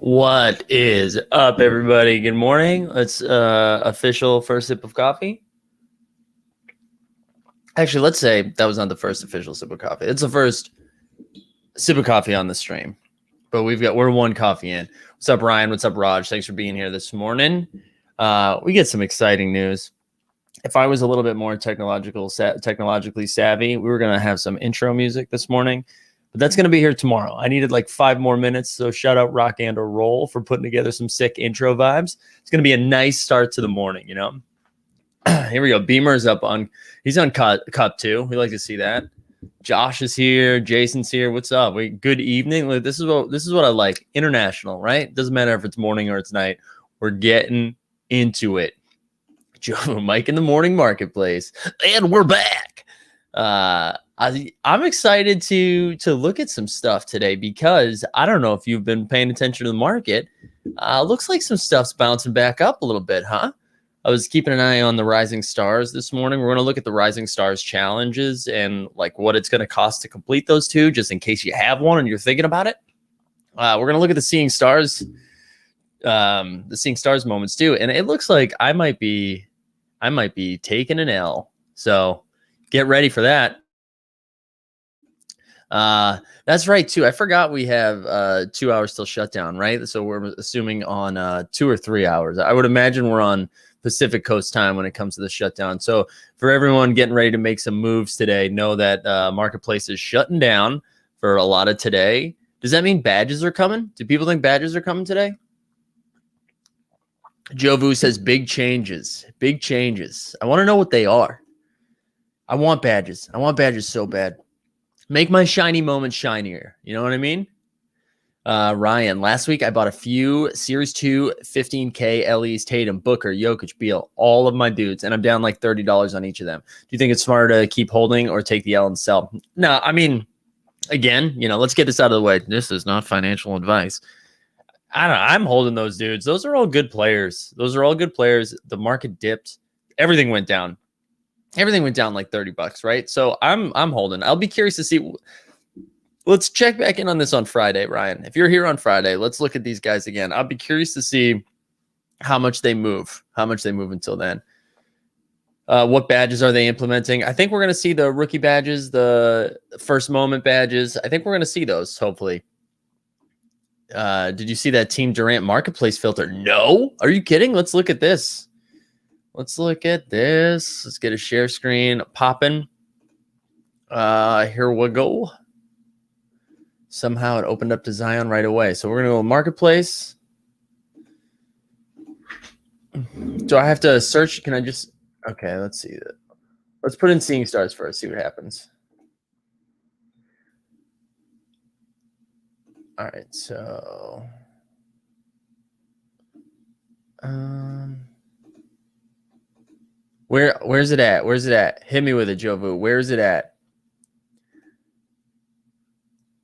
What is up, everybody? Good morning. Let's official first sip of coffee. Actually, let's say that was not the first official sip of coffee. It's the first sip of coffee on the stream. But we're one coffee in. What's up, Ryan? What's up, Raj? Thanks for being here this morning. We get some exciting news. If I was a little bit more technologically savvy, we were gonna have some intro music this morning. But that's going to be here tomorrow. I needed like 5 more minutes. So shout out Rock and or Roll for putting together some sick intro vibes. It's going to be a nice start to the morning, you know? Here we go. Beamer's up on, he's on cup 2. We like to see that. Josh is here. Jason's here. What's up? Good evening. This is what I like. International, right? Doesn't matter if it's morning or it's night. We're getting into it. Joe, Mike in the morning marketplace. And we're back. I'm excited to look at some stuff today because I don't know if you've been paying attention to the market. Looks like some stuff's bouncing back up a little bit, huh? I was keeping an eye on the Rising Stars this morning. We're going to look at the Rising Stars challenges and like what it's going to cost to complete those two, just in case you have one and you're thinking about it. We're going to look at the Seeing Stars moments too, and it looks like I might be taking an L. So get ready for that. That's right too. I forgot we have 2 hours till shutdown, right? So we're assuming on 2 or 3 hours. I would imagine we're on Pacific Coast time when it comes to the shutdown. So for everyone getting ready to make some moves today, know that marketplace is shutting down for a lot of today. Does that mean badges are coming? Do people think badges are coming today? Jovu says big changes. Big changes. I want to know what they are. I want badges. I want badges so bad. Make my shiny moments shinier. You know what I mean? Ryan, last week I bought a few Series 2 15K LEs, Tatum, Booker, Jokic, Beal, all of my dudes, and I'm down like $30 on each of them. Do you think it's smarter to keep holding or take the L and sell? No, I mean, again, let's get this out of the way. This is not financial advice. I don't know. I'm holding those dudes. Those are all good players. The market dipped. Everything went down. Everything went down like $30, right? So I'm holding. I'll be curious to see. Let's check back in on this on Friday, Ryan. If you're here on Friday, let's look at these guys again. I'll be curious to see how much they move until then. What badges are they implementing? I think we're going to see the rookie badges, the first moment badges. I think we're going to see those, hopefully. Did you see that Team Durant marketplace filter? No. Are you kidding? Let's look at this. Let's look at this. Let's get a share screen popping. Here we go. Somehow it opened up to Zion right away. So we're going to go marketplace. Do I have to search? Can I just... Okay, let's see that. Let's put in Seeing Stars first, see what happens. All right, so... Where's it at? Where's it at? Hit me with it, Jovu. Where's it at?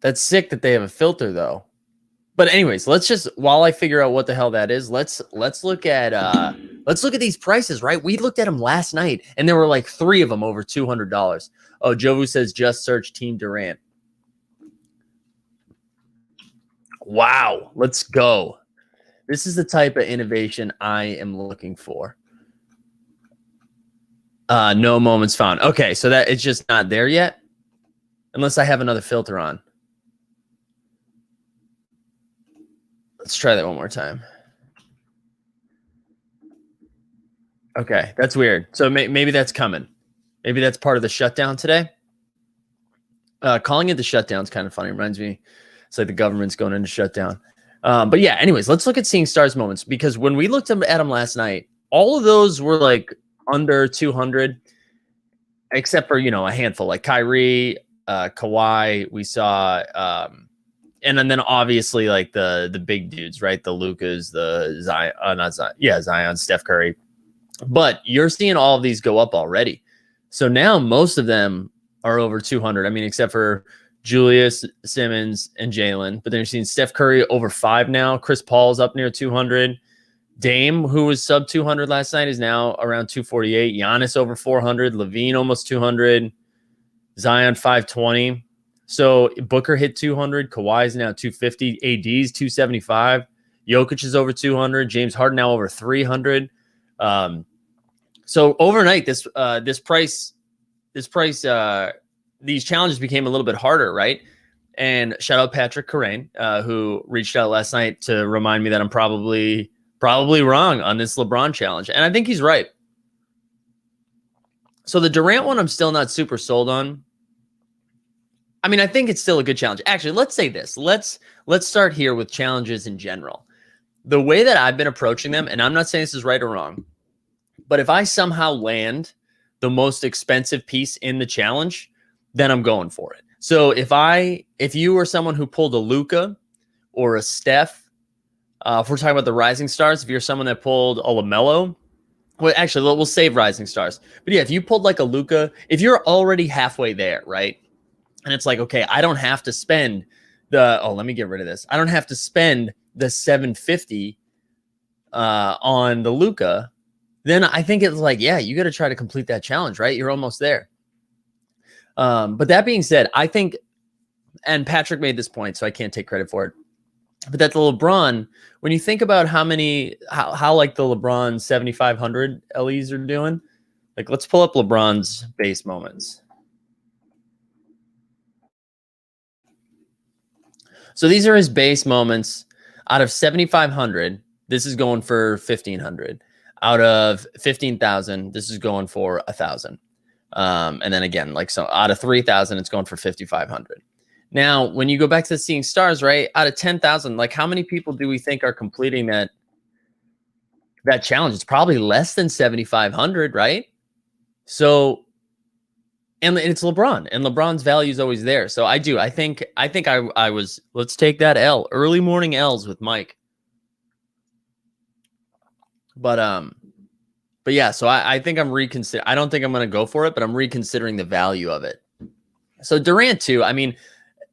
That's sick that they have a filter though. But anyways, let's just, while I figure out what the hell that is, let's look at these prices, right? We looked at them last night and there were like 3 of them over $200. Oh, Jovu says just search Team Durant. Wow, let's go. This is the type of innovation I am looking for. No moments found. Okay, so that it's just not there yet, unless I have another filter on. Let's try that one more time. Okay, that's weird. So maybe that's coming. Maybe that's part of the shutdown today. Calling it the shutdown is kind of funny. Reminds me, it's like the government's going into shutdown. But yeah, anyways, let's look at Seeing Stars moments, because when we looked at them last night, all of those were like under 200, except for, a handful like Kyrie, Kawhi. We saw, and then obviously like the big dudes, right? The Lukas, the Zion, Zion, Steph Curry. But you're seeing all of these go up already. So now most of them are over 200. I mean, except for Julius, Simmons, and Jalen. But then you're seeing Steph Curry over 5 now. Chris Paul's up near 200. Dame, who was sub 200 last night, is now around 248. Giannis over 400. Levine almost 200. Zion 520. So Booker hit 200. Kawhi's now 250. AD's 275. Jokic is over 200. James Harden now over 300. So overnight, these challenges became a little bit harder, right? And shout out Patrick Corain, who reached out last night to remind me that I'm probably wrong on this LeBron challenge. And I think he's right. So the Durant one, I'm still not super sold on. I mean, I think it's still a good challenge. Actually, let's say this. Let's start here with challenges in general. The way that I've been approaching them, and I'm not saying this is right or wrong, but if I somehow land the most expensive piece in the challenge, then I'm going for it. So if you were someone who pulled a Luka or a Steph, if we're talking about the rising stars, if you're someone that pulled a LaMelo, well, actually, we'll save rising stars. But yeah, if you pulled like a Luka, if you're already halfway there, right? And it's like, okay, I don't have to spend let me get rid of this. I don't have to spend the $750 on the Luka. Then I think it's like, yeah, you got to try to complete that challenge, right? You're almost there. But that being said, I think, and Patrick made this point, so I can't take credit for it, but that the LeBron, when you think about how like the LeBron 7,500 LEs are doing, like let's pull up LeBron's base moments. So these are his base moments. Out of 7,500, this is going for 1,500. Out of 15,000, this is going for 1,000. And then again, like, so out of 3,000, it's going for 5,500. Now, when you go back to the Seeing Stars, right, out of 10,000, like how many people do we think are completing that challenge? It's probably less than 7,500, right? So, and it's LeBron, and LeBron's value is always there. So I think I was, let's take that L, early morning L's with Mike. But yeah, so I think I'm I don't think I'm going to go for it, but I'm reconsidering the value of it. So Durant too, I mean,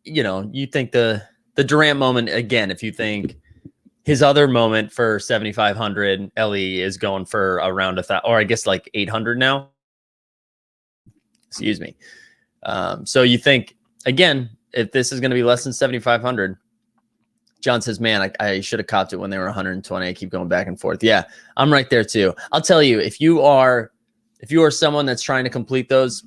you think the Durant moment, again, if you think his other moment for 7,500 LE is going for around 1,000, or I guess like 800 now. Excuse me. So you think, again, if this is going to be less than 7,500, John says, man, I should have copped it when they were 120. I keep going back and forth. Yeah, I'm right there too. I'll tell you, if you are someone that's trying to complete those,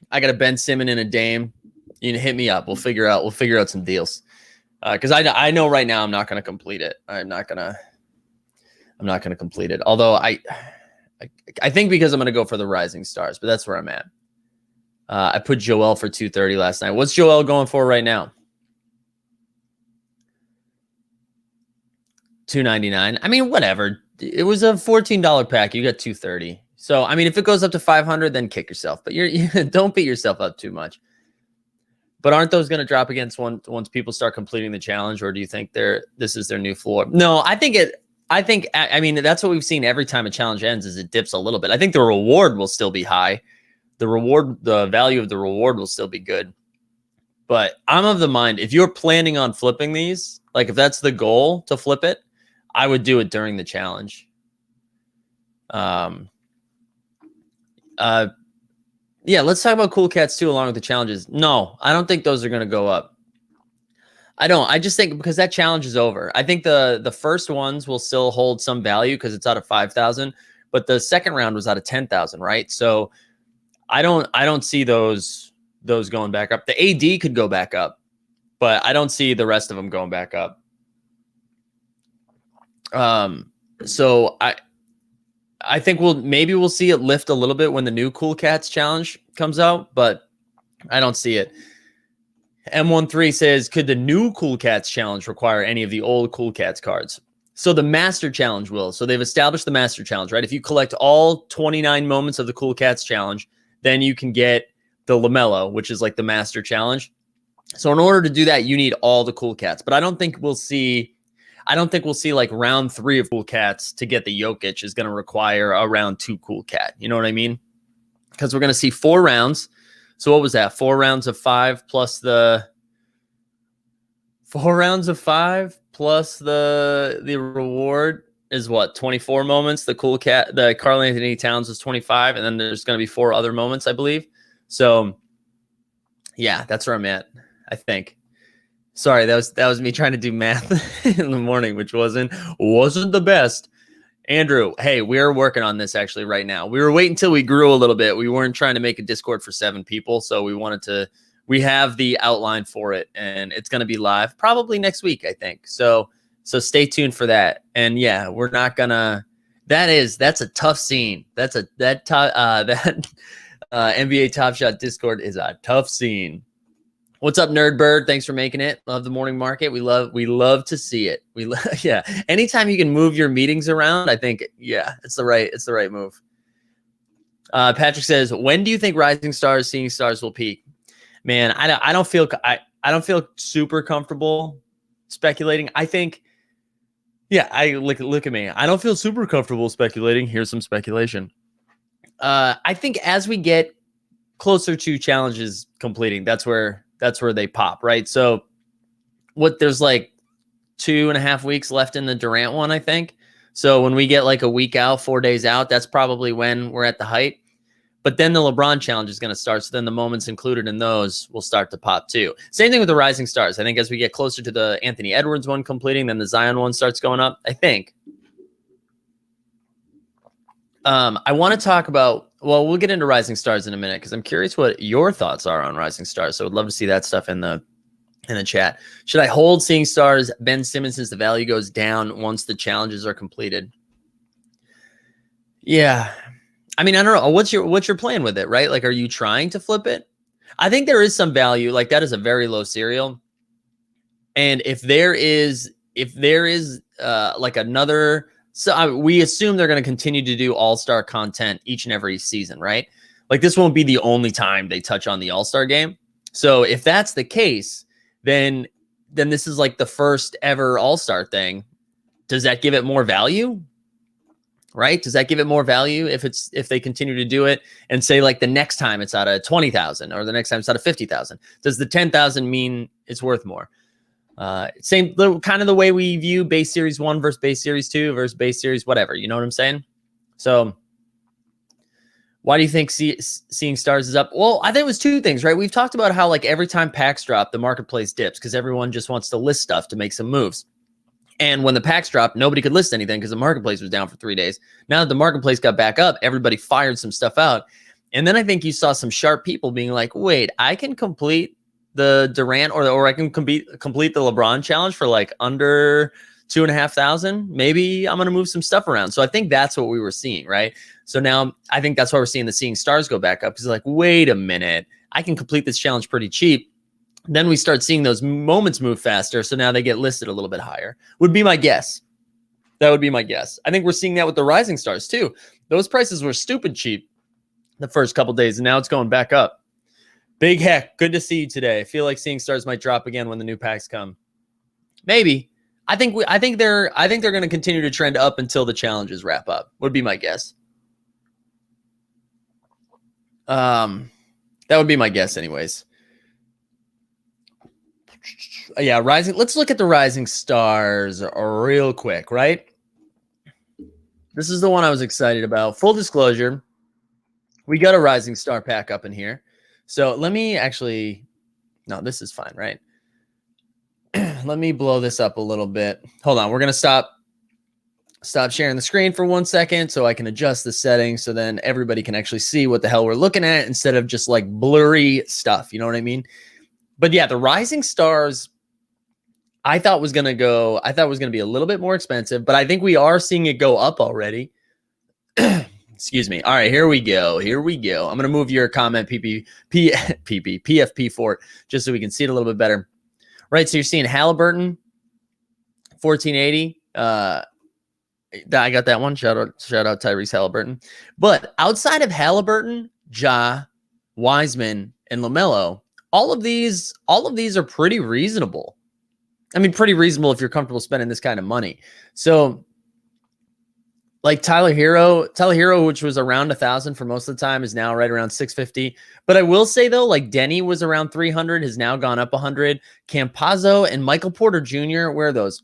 I got a Ben Simmons and a Dame. You can hit me up. We'll figure out some deals. Because I know right now I'm not going to complete it. I'm not going to complete it. Although I think because I'm going to go for the rising stars, but that's where I'm at. I put Joel for 230 last night. What's Joel going for right now? 299. I mean, whatever. It was a $14 pack. You got 230. So, I mean, if it goes up to 500, then kick yourself. But you don't beat yourself up too much. But aren't those going to drop against once people start completing the challenge, or do you think this is their new floor? No, I mean, that's what we've seen every time a challenge ends, is it dips a little bit. I think the reward will still be high. The value of the reward will still be good. But I'm of the mind, if you're planning on flipping these, like if that's the goal to flip it, I would do it during the challenge. Yeah, let's talk about Cool Cats too, along with the challenges. No, I don't think those are going to go up. I don't. I just think because that challenge is over. I think the first ones will still hold some value because it's out of 5,000, but the second round was out of 10,000, right? So I don't see those going back up. The AD could go back up, but I don't see the rest of them going back up. So I think we'll see it lift a little bit when the new Cool Cats challenge comes out, but I don't see it. M13 says, could the new Cool Cats challenge require any of the old Cool Cats cards? So the Master Challenge will. So they've established the Master Challenge, right? If you collect all 29 moments of the Cool Cats challenge, then you can get the LaMelo, which is like the Master Challenge. So in order to do that, you need all the Cool Cats. But I don't think we'll see like round 3 of Cool Cats to get the Jokic is going to require a round 2 Cool Cat. You know what I mean? Because we're going to see 4 rounds. So what was that? 4 rounds of 5 plus the 4 rounds of 5 plus the reward is what? 24 moments. The Cool Cat, the Karl-Anthony Towns was 25, and then there's going to be 4 other moments, I believe. So yeah, that's where I'm at, I think. Sorry, that was me trying to do math in the morning, which wasn't the best. Andrew, hey, we're working on this actually right now. We were waiting until we grew a little bit. We weren't trying to make a Discord for 7 people, so we have the outline for it, and it's going to be live probably next week, I think. So stay tuned for that. And yeah, we're not gonna. That's a tough scene. That NBA Top Shot Discord is a tough scene. What's up, Nerdbird? Thanks for making it. Love the morning market. We love to see it. Yeah. Anytime you can move your meetings around, I think, yeah, it's the right move. Patrick says, when do you think Rising Stars, Seeing Stars will peak? Man, I don't feel super comfortable speculating. I think, yeah, look at me. I don't feel super comfortable speculating. Here's some speculation. I think as we get closer to challenges completing, that's where they pop, right? So there's like 2.5 weeks left in the Durant one, I think. So when we get like a week out, 4 days out, that's probably when we're at the height. But then the LeBron challenge is going to start. So then the moments included in those will start to pop too. Same thing with the Rising Stars. I think as we get closer to the Anthony Edwards one completing, then the Zion one starts going up, I think. I want to talk about, well, we'll get into Rising Stars in a minute because I'm curious what your thoughts are on Rising Stars. So I'd love to see that stuff in the chat. Should I hold Seeing Stars, Ben Simmons, since the value goes down once the challenges are completed? Yeah. I mean, I don't know. What's your plan with it, right? Like, are you trying to flip it? I think there is some value. Like, that is a very low serial. And if there is like another, so we assume they're going to continue to do all-star content each and every season, right? Like, this won't be the only time they touch on the all-star game. So if that's the case, then this is like the first ever all-star thing. Does that give it more value? Right? Does that give it more value if they continue to do it and say like the next time it's out of 20,000 or the next time it's out of 50,000? Does the 10,000 mean it's worth more? Same kind of the way we view base series 1 versus base series 2 versus base series whatever. You know what I'm saying? So why do you think Seeing Stars is up? Well, I think it was 2 things, right? We've talked about how like every time packs drop, the marketplace dips because everyone just wants to list stuff to make some moves. And when the packs dropped, nobody could list anything because the marketplace was down for 3 days. Now that the marketplace got back up, everybody fired some stuff out. And then I think you saw some sharp people being like, wait, I can complete the Durant or I can complete the LeBron challenge for like under 2,500. Maybe I'm going to move some stuff around. So I think that's what we were seeing, right? So now I think that's why we're seeing the Seeing Stars go back up because like, wait a minute, I can complete this challenge pretty cheap. Then we start seeing those moments move faster. So now they get listed a little bit higher, would be my guess. That would be my guess. I think we're seeing that with the Rising Stars too. Those prices were stupid cheap the first couple days, and now it's going back up. Big Heck, good to see you today. I feel like Seeing Stars might drop again when the new packs come. Maybe. I think they're going to continue to trend up until the challenges wrap up. Would be my guess. That would be my guess anyways. Yeah, Rising. Let's look at the Rising Stars real quick, right? This is the one I was excited about. Full disclosure, we got a Rising Star pack up in here. So let me actually, no, this is fine, right? Let me blow this up a little bit. Hold on. We're going to stop sharing the screen for 1 second so I can adjust the settings so then everybody can actually see what the hell we're looking at instead of just like blurry stuff. You know what I mean? But yeah, the Rising Stars, I thought was going to be a little bit more expensive, but I think we are seeing it go up already. Excuse me. All right, here we go. I'm going to move your comment PFP for it just so we can see it a little bit better. Right, so you're seeing Halliburton, 1480. I got that one. Shout out Tyrese Halliburton. But outside of Halliburton, Ja, Wiseman, and LaMelo, all of these are pretty reasonable. I mean, pretty reasonable if you're comfortable spending this kind of money. So, like Tyler Hero, which was around 1,000 for most of the time, is now right around 650. But I will say though, like Denny was around 300, has now gone up 100. Campazzo and Michael Porter Jr., where are those?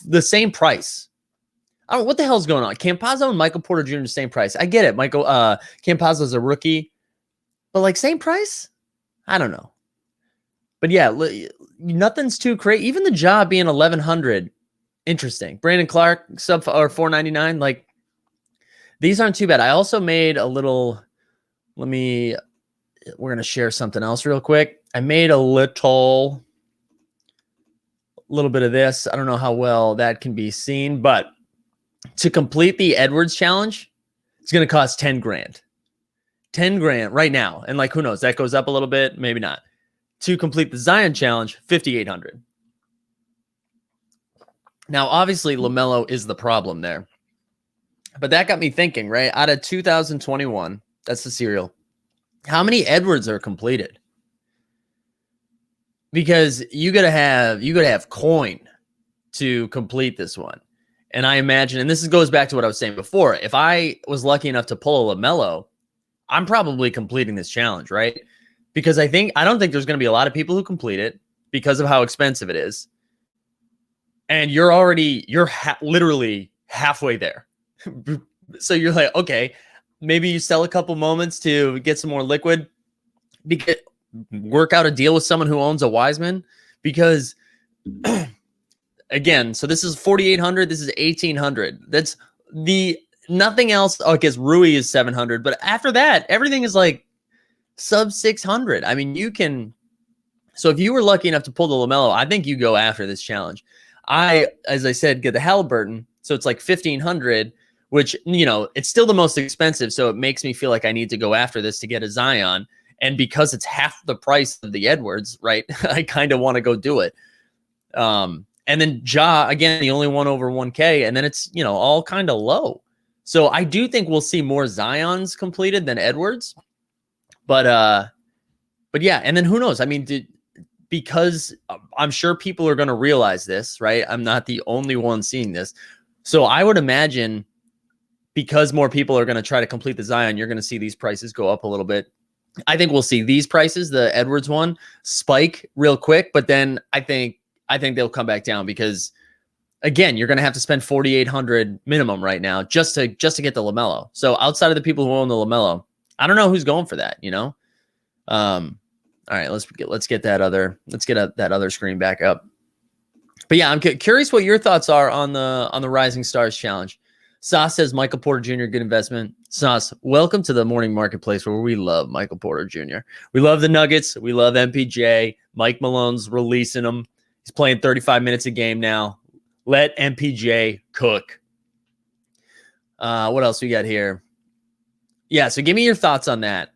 The same price. I don't know what the hell's going on. Campazzo and Michael Porter Jr. the same price. I get it. Campazzo's a rookie, but like same price. I don't know. But yeah, nothing's too crazy. Even the job being 1100, interesting. Brandon Clark sub or 499. Like these aren't too bad. I also made a little. We're gonna share something else real quick. I made a little bit of this. I don't know how well that can be seen, but to complete the Edwards challenge, it's gonna cost 10 grand. 10 grand right now. And like, who knows? That goes up a little bit, maybe not. To complete the Zion challenge, 5,800. Now, obviously, LaMelo is the problem there. But that got me thinking, right? Out of 2021, that's the serial. How many Edwards are completed? Because you gotta have coin to complete this one. And I imagine, and this goes back to what I was saying before. If I was lucky enough to pull a LaMelo, I'm probably completing this challenge, right? Because I don't think there's going to be a lot of people who complete it because of how expensive it is. And you're literally halfway there. So you're like, okay, maybe you sell a couple moments to get some more liquid, work out a deal with someone who owns a Wiseman, because again, so this is 4,800, this is 1,800. That's nothing else. I guess Rui is 700, but after that, everything is like sub 600. I mean, so if you were lucky enough to pull the LaMelo, I think you go after this challenge. As I said, get the Halliburton. So it's like 1,500, which, it's still the most expensive. So it makes me feel like I need to go after this to get a Zion. And because it's half the price of the Edwards, right? I kind of want to go do it. And then Ja, again, the only one over 1K. And then it's, all kind of low. So I do think we'll see more Zions completed than Edwards. But yeah. And then who knows? I mean, because I'm sure people are going to realize this, right? I'm not the only one seeing this. So I would imagine because more people are going to try to complete the Zion, you're going to see these prices go up a little bit. I think we'll see these prices, the Edwards one, spike real quick, but then I think they'll come back down because again, you're going to have to spend 4,800 minimum right now just to get the LaMelo. So outside of the people who own the LaMelo, I don't know who's going for that, All right, let's get that other screen back up. But yeah, I'm curious what your thoughts are on the Rising Stars Challenge. Sauce says Michael Porter Jr. good investment. Sauce, welcome to the morning marketplace where we love Michael Porter Jr. We love the Nuggets. We love MPJ. Mike Malone's releasing him. He's playing 35 minutes a game now. Let MPJ cook. What else we got here? Yeah, so give me your thoughts on that.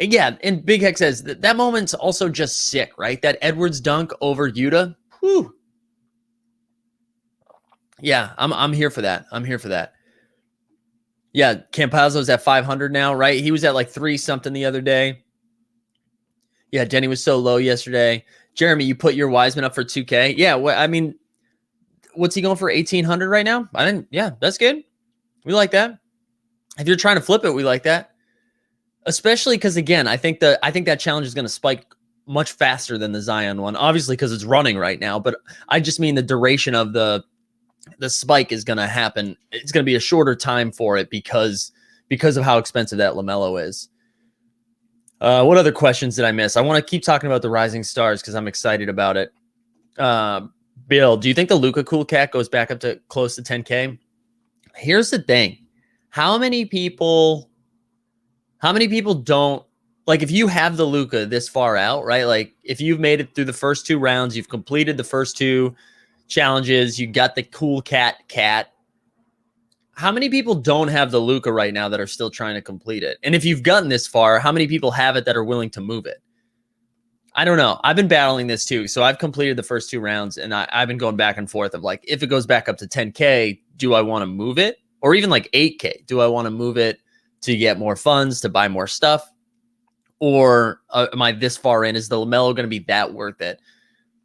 And yeah, and Big Heck says that moment's also just sick, right? That Edwards dunk over Yuta. Whew. Yeah, I'm here for that. I'm here for that. Yeah, Campazzo's at 500 now, right? He was at like 3 something the other day. Yeah, Denny was so low yesterday. Jeremy, you put your Wiseman up for 2K. Yeah, I mean, what's he going for? 1,800 right now? I think, yeah, that's good. We like that. If you're trying to flip it, we like that. Especially because, again, I think that challenge is going to spike much faster than the Zion one, obviously because it's running right now. But I just mean the duration of the spike is going to happen. It's going to be a shorter time for it because of how expensive that LaMelo is. What other questions did I miss? I want to keep talking about the Rising Stars because I'm excited about it. Bill, do you think the Luka Cool Cat goes back up to close to 10K? Here's the thing. How many people don't, like, if you have the Luka this far out, right? Like if you've made it through the first 2 rounds, you've completed the first 2 challenges, you got the cool cat. How many people don't have the Luka right now that are still trying to complete it? And if you've gotten this far, how many people have it that are willing to move it? I don't know. I've been battling this too. So I've completed the first 2 rounds and I've been going back and forth of like, if it goes back up to 10K, do I want to move it? Or even like 8K, do I want to move it to get more funds, to buy more stuff? Or am I this far in? Is the LaMelo going to be that worth it?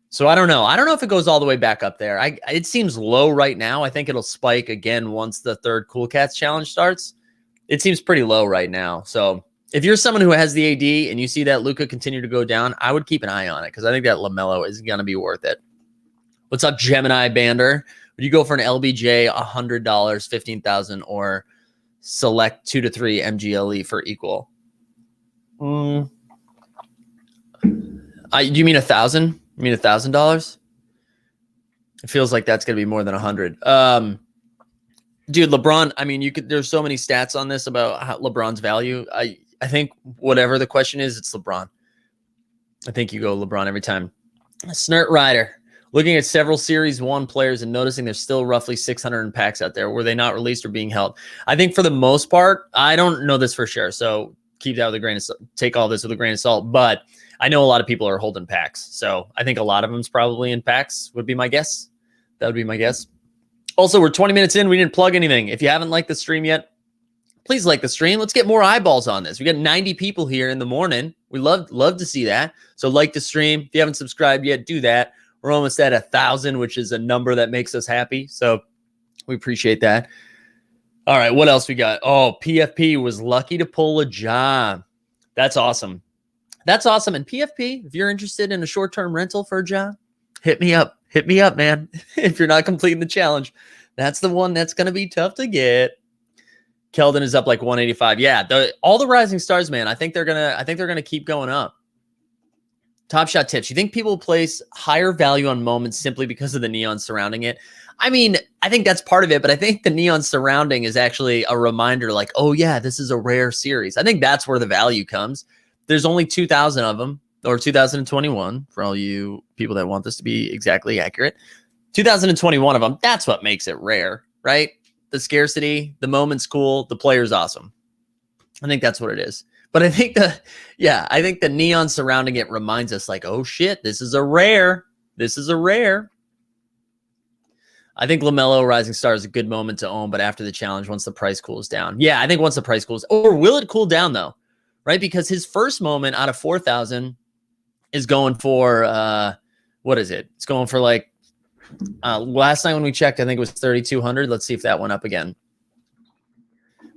So I don't know. I don't know if it goes all the way back up there. It seems low right now. I think it'll spike again once the 3rd Cool Cats challenge starts. It seems pretty low right now. So if you're someone who has the AD and you see that Luka continue to go down, I would keep an eye on it because I think that LaMelo is going to be worth it. What's up, Gemini Bander? Would you go for an LBJ, $100, 15,000, or select 2 to 3 MGLE for equal? Do you mean 1,000? You mean $1,000? It feels like that's gonna be more than 100. Dude, LeBron. I mean, there's so many stats on this about LeBron's value. I think whatever the question is, it's LeBron. I think you go LeBron every time. Snert Rider. Looking at several Series 1 players and noticing there's still roughly 600 packs out there. Were they not released or being held? I think for the most part, I don't know this for sure. So keep that with a grain of salt. Take all this with a grain of salt. But I know a lot of people are holding packs. So I think a lot of them's probably in packs would be my guess. That would be my guess. Also, we're 20 minutes in. We didn't plug anything. If you haven't liked the stream yet, please like the stream. Let's get more eyeballs on this. We got 90 people here in the morning. We love to see that. So like the stream. If you haven't subscribed yet, do that. We're almost at 1,000, which is a number that makes us happy. So we appreciate that. All right, what else we got? Oh, PFP was lucky to pull a job. That's awesome. That's awesome. And PFP, if you're interested in a short-term rental for a job, hit me up. Hit me up, man. If you're not completing the challenge, that's the one that's going to be tough to get. Keldon is up like 185. Yeah, all the rising stars, man. I think they're gonna keep going up. Top Shot tips. You think people place higher value on moments simply because of the neon surrounding it? I mean, I think that's part of it, but I think the neon surrounding is actually a reminder like, oh yeah, this is a rare series. I think that's where the value comes. There's only 2,000 of them, or 2021 for all you people that want this to be exactly accurate. 2021 of them. That's what makes it rare, right? The scarcity, the moment's cool, the player's awesome. I think that's what it is. But I think the neon surrounding it reminds us like, oh shit, this is a rare. This is a rare. I think LaMelo Rising Star is a good moment to own, but after the challenge, once the price cools down. Yeah, I think once the price cools, or will it cool down though? Right? Because his first moment out of 4,000 is going for, what is it? It's going for like, last night when we checked, I think it was 3,200. Let's see if that went up again.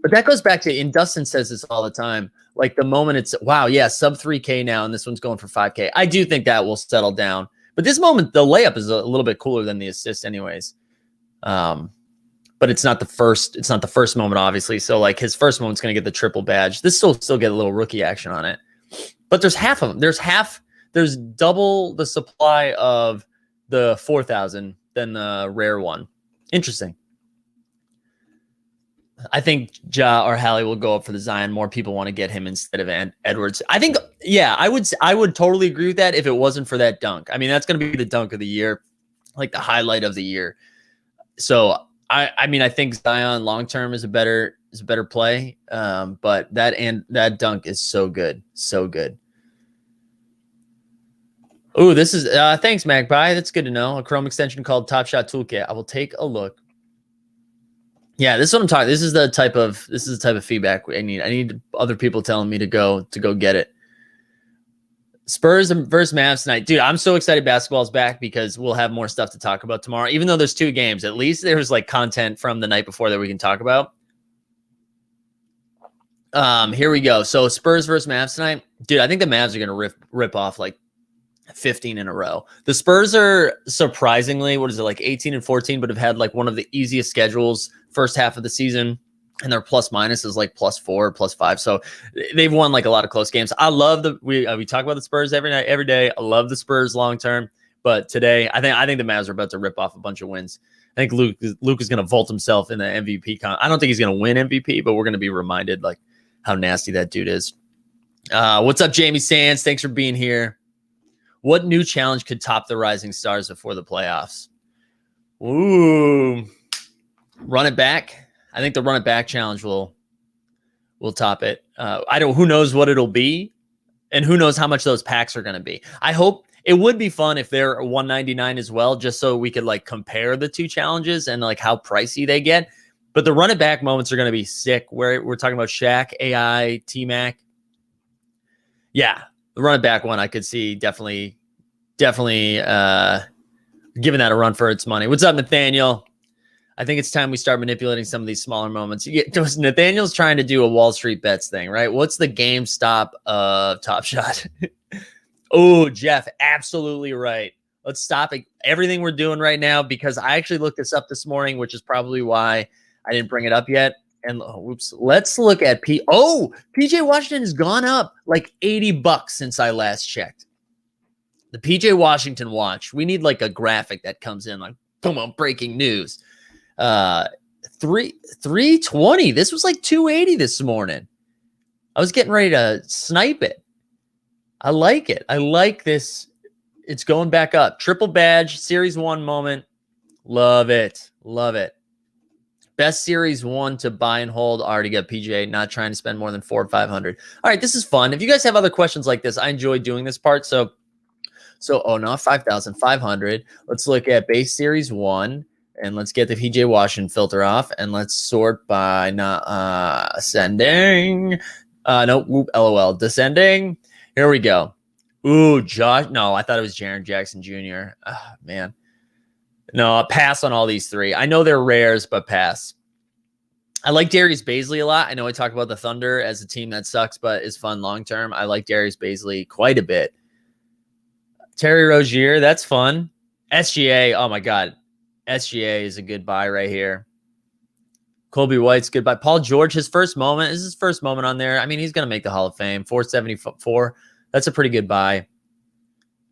But that goes back to, and Dustin says this all the time, like the moment it's, wow, yeah, sub 3K now, and this one's going for 5K. I do think that will settle down. But this moment, the layup is a little bit cooler than the assist anyways. But it's not the first moment, obviously. So like his first moment's going to get the triple badge. This still get a little rookie action on it. But there's half of them. There's double the supply of the 4,000 than the rare one. Interesting. I think Ja or Hallie will go up for the Zion. More people want to get him instead of Edwards. I think, yeah, I would totally agree with that if it wasn't for that dunk. I mean, that's going to be the dunk of the year, like the highlight of the year. So I mean, I think Zion long term is a better play. But that dunk is so good, so good. Oh, this is thanks, Magpie. That's good to know. A Chrome extension called Top Shot Toolkit. I will take a look. Yeah, this is what I'm talking. This is the type of feedback I need. I need other people telling me to go get it. Spurs versus Mavs tonight. Dude, I'm so excited basketball's back because we'll have more stuff to talk about tomorrow. Even though there's 2 games, at least there's like content from the night before that we can talk about. Here we go. So Spurs versus Mavs tonight. Dude, I think the Mavs are going to rip off like 15 in a row. The Spurs are surprisingly, what is it, like 18 and 14, but have had like one of the easiest schedules first half of the season, and their plus minus is like +4, +5. So they've won like a lot of close games. I love we talk about the Spurs every night, every day. I love the Spurs long term, but today I think the Mavs are about to rip off a bunch of wins. I think Luke is going to vault himself in the MVP. I don't think he's going to win MVP, but we're going to be reminded like how nasty that dude is. What's up, Jamie Sands? Thanks for being here. What new challenge could top the Rising Stars before the playoffs? Ooh, run it back. I think the run it back challenge will top it. Who knows what it'll be, and who knows how much those packs are going to be. I hope it would be fun if they're 199 as well, just so we could like compare the 2 challenges and like how pricey they get. But the run it back moments are going to be sick. Where we're talking about Shaq, AI, T-Mac. Yeah. The run it back one, I could see definitely giving that a run for its money. What's up, Nathaniel? I think it's time we start manipulating some of these smaller moments. Nathaniel's trying to do a Wall Street Bets thing, right? What's the GameStop of Top Shot? Oh, Jeff, absolutely right. Let's stop everything we're doing right now because I actually looked this up this morning, which is probably why I didn't bring it up yet. And let's look at PJ Washington has gone up like $80 since I last checked. The PJ Washington watch. We need like a graphic that comes in like, come on, breaking news. 320. This was like 280 this morning. I was getting ready to snipe it. I like it. I like this. It's going back up. Triple badge, Series 1 moment. Love it. Love it. Best Series 1 to buy and hold. Already got PJ, not trying to spend more than $400 or $500. All right, this is fun. If you guys have other questions like this, I enjoy doing this part. So oh no, 5,500. Let's look at base Series 1 and let's get the PJ Washington filter off and let's sort by not ascending. No, LOL, descending. Here we go. Ooh, Josh. No, I thought it was Jaren Jackson Jr. Oh, man. No, pass on all these three. I know they're rares, but pass. I like Darius Baisley a lot. I know I talk about the Thunder as a team that sucks, but is fun long term. I like Darius Baisley quite a bit. Terry Rozier, that's fun. SGA, oh my God. SGA is a good buy right here. Colby White's good buy. Paul George, his first moment. This is his first moment on there. I mean, he's going to make the Hall of Fame. 474. That's a pretty good buy.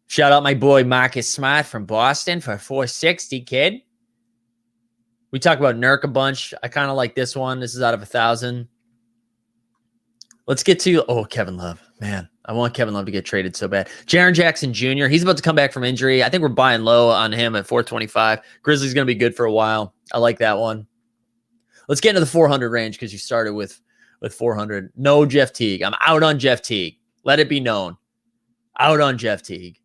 Shout out my boy Marcus Smart from Boston for 460, kid. We talk about Nurk a bunch. I kind of like this one. This is out of 1,000. Let's get to, Kevin Love. Man, I want Kevin Love to get traded so bad. Jaren Jackson Jr., he's about to come back from injury. I think we're buying low on him at 425. Grizzlies going to be good for a while. I like that one. Let's get into the 400 range because you started with 400. No Jeff Teague. I'm out on Jeff Teague. Let it be known. Out on Jeff Teague.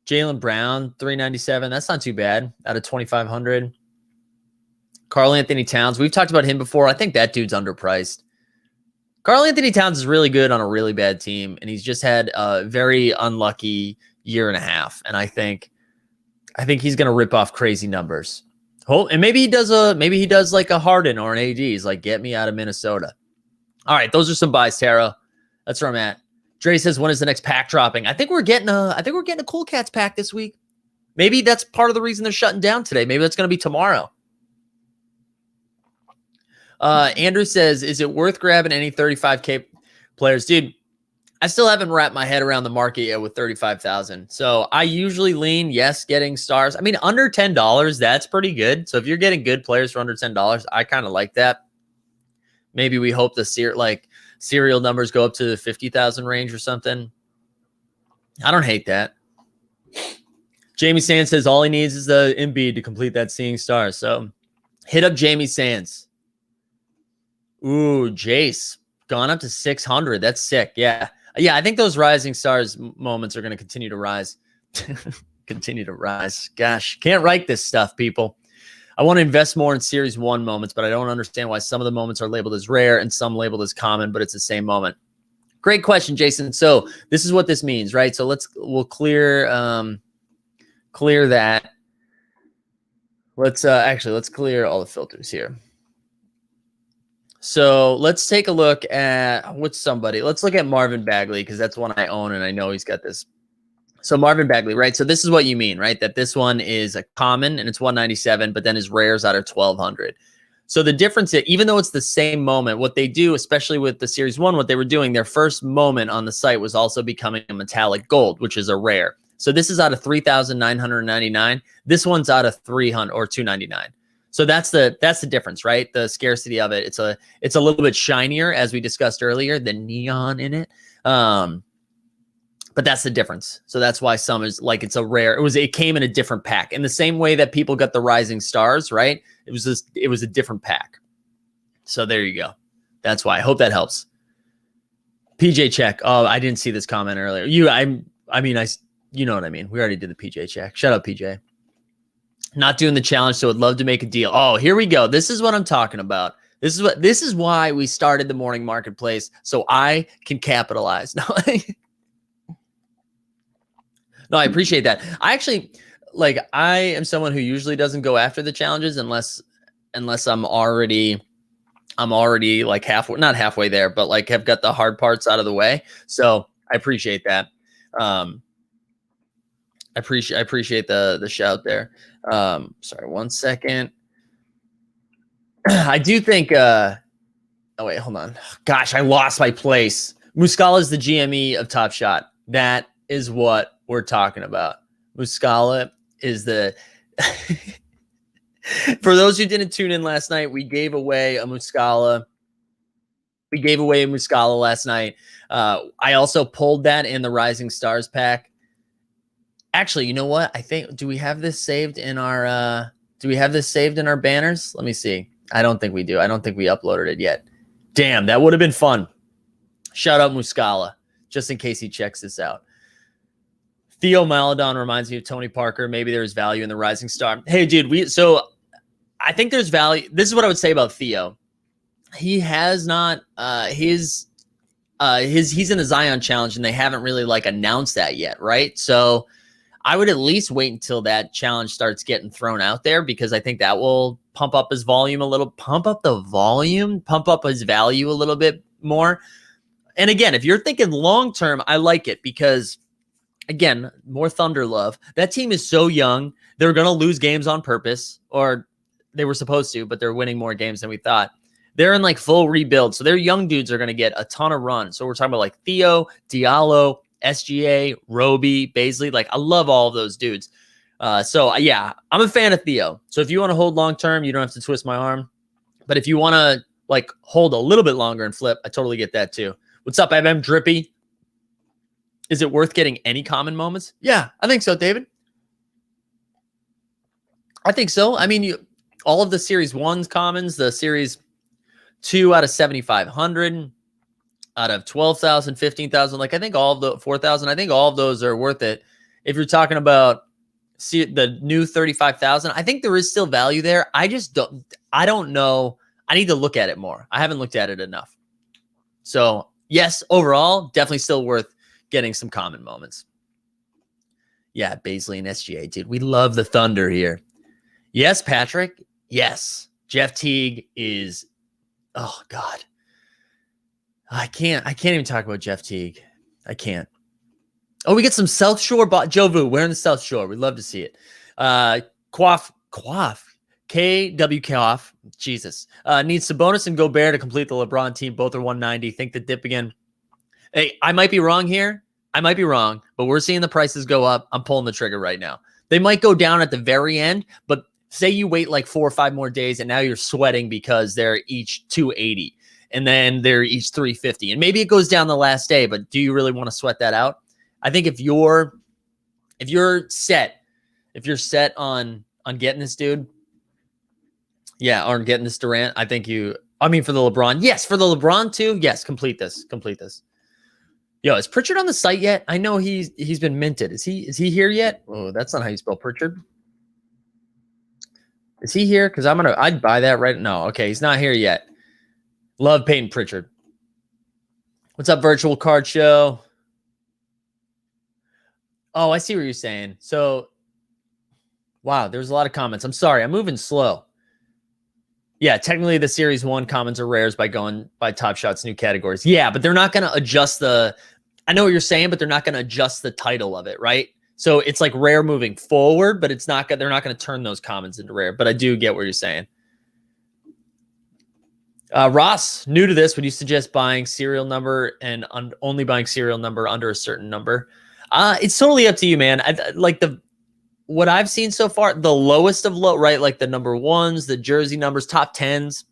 Jaylen Brown, 397. That's not too bad. Out of 2,500. Karl Anthony Towns. We've talked about him before. I think that dude's underpriced. Karl Anthony Towns is really good on a really bad team, and he's just had a very unlucky year and a half. And I think he's going to rip off crazy numbers. And maybe he does like a Harden or an AD. He's like, get me out of Minnesota. All right, those are some buys, Tara. That's where I'm at. Dre says, when is the next pack dropping? I think we're getting a Cool Cats pack this week. Maybe that's part of the reason they're shutting down today. Maybe that's going to be tomorrow. Andrew says, is it worth grabbing any 35K players? Dude, I still haven't wrapped my head around the market yet with 35,000. So I usually lean, yes, getting stars. I mean, under $10, that's pretty good. So if you're getting good players for under $10, I kind of like that. Maybe we hope the serial numbers go up to the 50,000 range or something. I don't hate that. Jamie Sands says all he needs is the Embiid to complete that seeing stars. So hit up Jamie Sands. Ooh, Jace gone up to 600. That's sick. Yeah. I think those rising stars moments are going to continue to rise. Continue to rise. Gosh, can't write this stuff, people. I want to invest more in Series 1 moments, but I don't understand why some of the moments are labeled as rare and some labeled as common, but it's the same moment. Great question, Jason. So this is what this means, right? So we'll clear that. Let's clear all the filters here. So let's take a look at Let's look at Marvin Bagley because that's one I own and I know he's got this. So Marvin Bagley, right? So this is what you mean, right? That this one is a common and it's 197, but then his rares out of 1,200. So the difference, even though it's the same moment, what they do, especially with the Series 1, what they were doing, their first moment on the site was also becoming a metallic gold, which is a rare. So this is out of 3,999. This one's out of 300 or 299. So that's the difference, right? The scarcity of it. It's a little bit shinier, as we discussed earlier, the neon in it. But that's the difference. So that's why some is like it's a rare. It came in a different pack. In the same way that people got the Rising Stars, right? It was a different pack. So there you go. That's why. I hope that helps. PJ check. Oh, I didn't see this comment earlier. You know what I mean. We already did the PJ check. Shut up, PJ. Not doing the challenge, so would love to make a deal. Oh, here we go. This is what I'm talking about. This is why we started the morning marketplace, so I can capitalize. No, I appreciate that. I am someone who usually doesn't go after the challenges unless I'm already like not halfway there, but like have got the hard parts out of the way. So I appreciate that. I appreciate the shout there. Sorry, 1 second. I do think oh wait, hold on. Gosh, I lost my place. Muscala is the GME of Top Shot. That is what we're talking about. Muscala is the for those who didn't tune in last night, we gave away a Muscala. We gave away a Muscala last night. I also pulled that in the Rising Stars pack. Actually, you know what? I think, do we have this saved in our banners? Let me see. I don't think we do. I don't think we uploaded it yet. Damn, that would have been fun. Shout out Muscala, just in case he checks this out. Theo Maladon reminds me of Tony Parker. Maybe there's value in the Rising Star. Hey, dude, so I think there's value. This is what I would say about Theo. He has not he's in a Zion challenge, and they haven't really like announced that yet, right? So I would at least wait until that challenge starts getting thrown out there, because I think that will pump up his volume a little, pump up his value a little bit more. And again, if you're thinking long term, I like it because, again, more Thunder love. That team is so young. They're going to lose games on purpose, or they were supposed to, but they're winning more games than we thought. They're in like full rebuild. So their young dudes are going to get a ton of run. So we're talking about like Theo, Diallo, SGA, Roby, Baisley. Like, I love all of those dudes. So yeah, I'm a fan of Theo. So if you want to hold long term, you don't have to twist my arm. But if you want to like hold a little bit longer and flip, I totally get that too. What's up, MM Drippy? Is it worth getting any common moments? Yeah, I think so, David. I think so. I mean, all of the Series 1's commons, the Series 2 out of 7,500, out of 12,000, 15,000, like I think all of the 4,000, I think all of those are worth it. If you're talking about the new 35,000, I think there is still value there. I don't know. I need to look at it more. I haven't looked at it enough. So yes, overall, definitely still worth getting some common moments. Yeah, Baisley and SGA, dude. We love the Thunder here. Yes, Patrick. Yes. Jeff Teague is, oh God. I can't even talk about Jeff Teague. I can't. Oh, we get some South Shore. Joe Vu wearing the South Shore. We'd love to see it. Quaff. KW Koff. Jesus. Needs Sabonis and Gobert to complete the LeBron team. Both are 190. Think the dip again. Hey, I might be wrong here. But we're seeing the prices go up. I'm pulling the trigger right now. They might go down at the very end, but say you wait like 4 or 5 more days and now you're sweating because they're each 280 and then they're each 350. And maybe it goes down the last day, but do you really want to sweat that out? I think if you're set on getting this dude, yeah, or getting this Durant, I think for the LeBron, yes, for the LeBron too, yes, complete this. Yo, is Pritchard on the site yet? I know he's been minted. Is he here yet? Oh, that's not how you spell Pritchard. Is he here? Because I'd buy that right now. Okay, he's not here yet. Love Peyton Pritchard. What's up, Virtual Card Show? Oh, I see what you're saying. So, wow, there's a lot of comments. I'm sorry, I'm moving slow. Yeah, technically the Series 1 comments are rares by going by Top Shot's new categories. Yeah, but they're not going to adjust I know what you're saying, but they're not going to adjust the title of it, right? So it's like rare moving forward, but they're not going to turn those comments into rare. But I do get what you're saying. Ross, new to this, would you suggest buying serial number and only buying serial number under a certain number? It's totally up to you, man. What I've seen so far, the lowest of low, right? Like the number 1s, the jersey numbers, top 10s,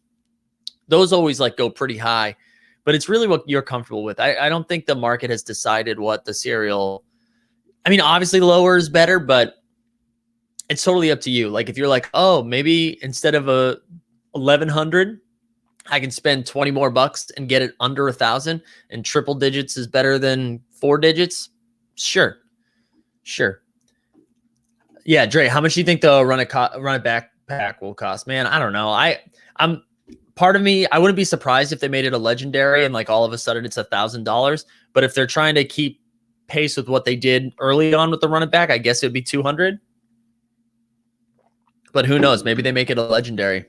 those always like go pretty high, but it's really what you're comfortable with. I don't think the market has decided what the serial, I mean, obviously lower is better, but it's totally up to you. Like if you're like, oh, maybe instead of a 1,100, I can spend 20 more bucks and get it under 1,000 and triple digits is better than 4 digits. Sure. Yeah, Dre, how much do you think the run it backpack will cost? Man, I don't know. I'm part of me, I wouldn't be surprised if they made it a legendary and like all of a sudden it's $1,000. But if they're trying to keep pace with what they did early on with the run it back, I guess it would be 200. But who knows? Maybe they make it a legendary.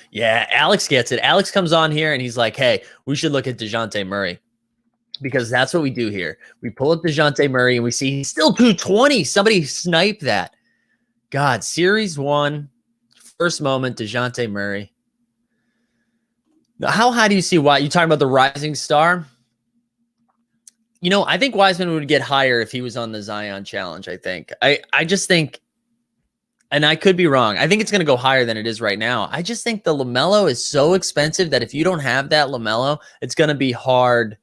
Yeah, Alex gets it. Alex comes on here and he's like, hey, we should look at DeJounte Murray. Because that's what we do here. We pull up DeJounte Murray and we see he's still 220. Somebody snipe that. God, Series 1, first moment, DeJounte Murray. Now, how high do you see why? You talking about the Rising Star? I think Wiseman would get higher if he was on the Zion challenge. I just think, and I could be wrong, I think it's going to go higher than it is right now. I just think the LaMelo is so expensive that if you don't have that LaMelo, it's going to be hard.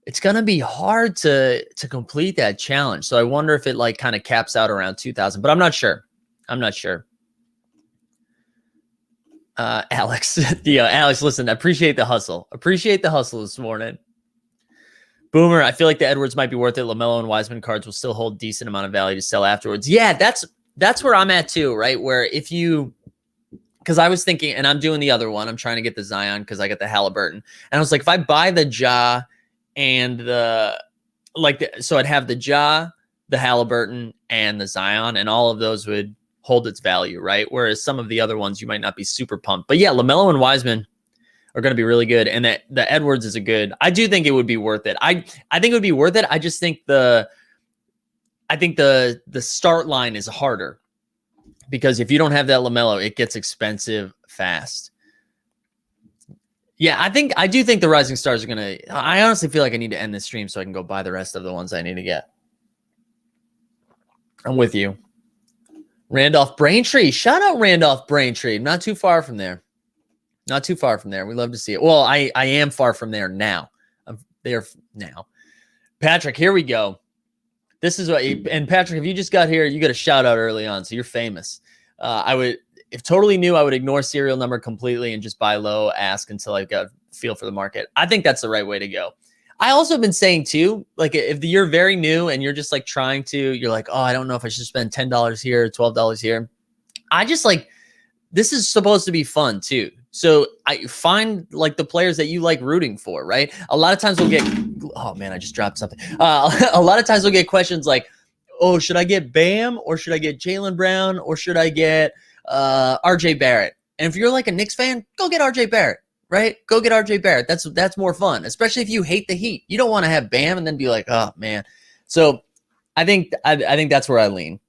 It's going to be hard to complete that challenge. So I wonder if it like kind of caps out around 2,000, but I'm not sure. Alex, Alex, listen, I appreciate the hustle. This morning. Boomer, I feel like the Edwards might be worth it. LaMelo and Wiseman cards will still hold decent amount of value to sell afterwards. Yeah, that's where I'm at too, right? Where because I was thinking, and I'm doing the other one, I'm trying to get the Zion because I got the Halliburton. And I was like, if I buy the Ja and so I'd have the Ja, the Halliburton, and the Zion, and all of those would hold its value, right? Whereas some of the other ones you might not be super pumped. But yeah, LaMelo and Wiseman are going to be really good, and the Edwards is a good. I do think it would be worth it. I think it would be worth it. I just think the start line is harder because if you don't have that LaMelo, it gets expensive fast. Yeah, I do think the Rising Stars are going to. I honestly feel like I need to end this stream so I can go buy the rest of the ones I need to get. I'm with you. Randolph Braintree. Shout out Randolph Braintree. Not too far from there. We love to see it. Well, I am far from there now. I'm there now. Patrick, here we go. This is what, and Patrick, if you just got here, you got a shout out early on, so you're famous. If totally new, I would ignore serial number completely and just buy low, ask until I got a feel for the market. I think that's the right way to go. I also have been saying too, like if you're very new and you're just like you're like, oh, I don't know if I should spend $10 here, $12 here. I just like, this is supposed to be fun too. So I find like the players that you like rooting for, right? A lot of times we'll get, oh man, I just dropped something. A lot of times we'll get questions like, oh, should I get Bam or should I get Jaylen Brown or should I get RJ Barrett? And if you're like a Knicks fan, go get RJ Barrett, right? Go get RJ Barrett. That's more fun, especially if you hate the Heat. You don't want to have Bam and then be like, oh man. So I think that's where I lean.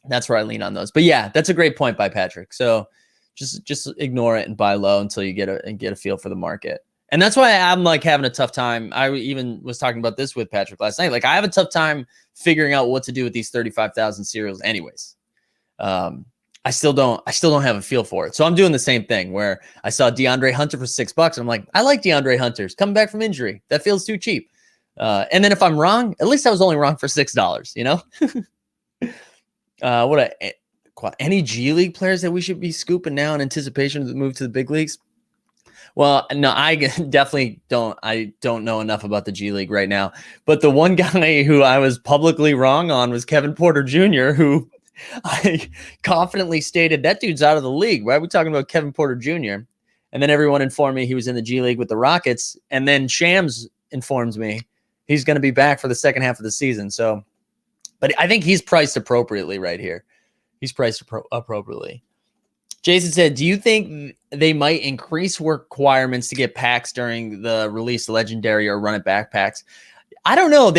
That's where I lean on those. But yeah, that's a great point by Patrick. So just ignore it and buy low until you get a feel for the market. And that's why I'm like having a tough time. I even was talking about this with Patrick last night. Like I have a tough time figuring out what to do with these 35,000 serials anyways. I still don't have a feel for it. So I'm doing the same thing where I saw DeAndre Hunter for $6 and I'm like, I like DeAndre Hunter's coming back from injury. That feels too cheap. And then if I'm wrong, at least I was only wrong for $6, you know? Any G League players that we should be scooping now in anticipation of the move to the big leagues? Well, no, I definitely don't. I don't know enough about the G League right now. But the one guy who I was publicly wrong on was Kevin Porter Jr., who I confidently stated that dude's out of the league. Why are we talking about Kevin Porter Jr.? And then everyone informed me he was in the G League with the Rockets. And then Shams informs me he's going to be back for the second half of the season. So, but I think he's priced appropriately right here. He's priced appropriately. Jason said, do you think they might increase requirements to get packs during the release legendary or run it back packs? I don't know.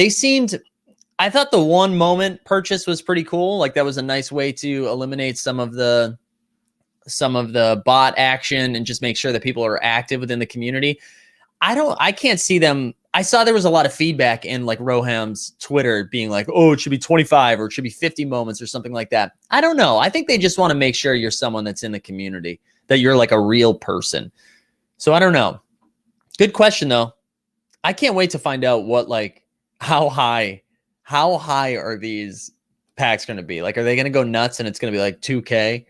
I thought the one moment purchase was pretty cool. Like that was a nice way to eliminate some of the bot action and just make sure that people are active within the community. I can't see them. I saw there was a lot of feedback in like Roham's Twitter being like, oh, it should be 25 or it should be 50 moments or something like that. I don't know. I think they just want to make sure you're someone that's in the community, that you're like a real person. So I don't know. Good question though. I can't wait to find out how high are these packs going to be? Like, are they going to go nuts and it's going to be like 2K?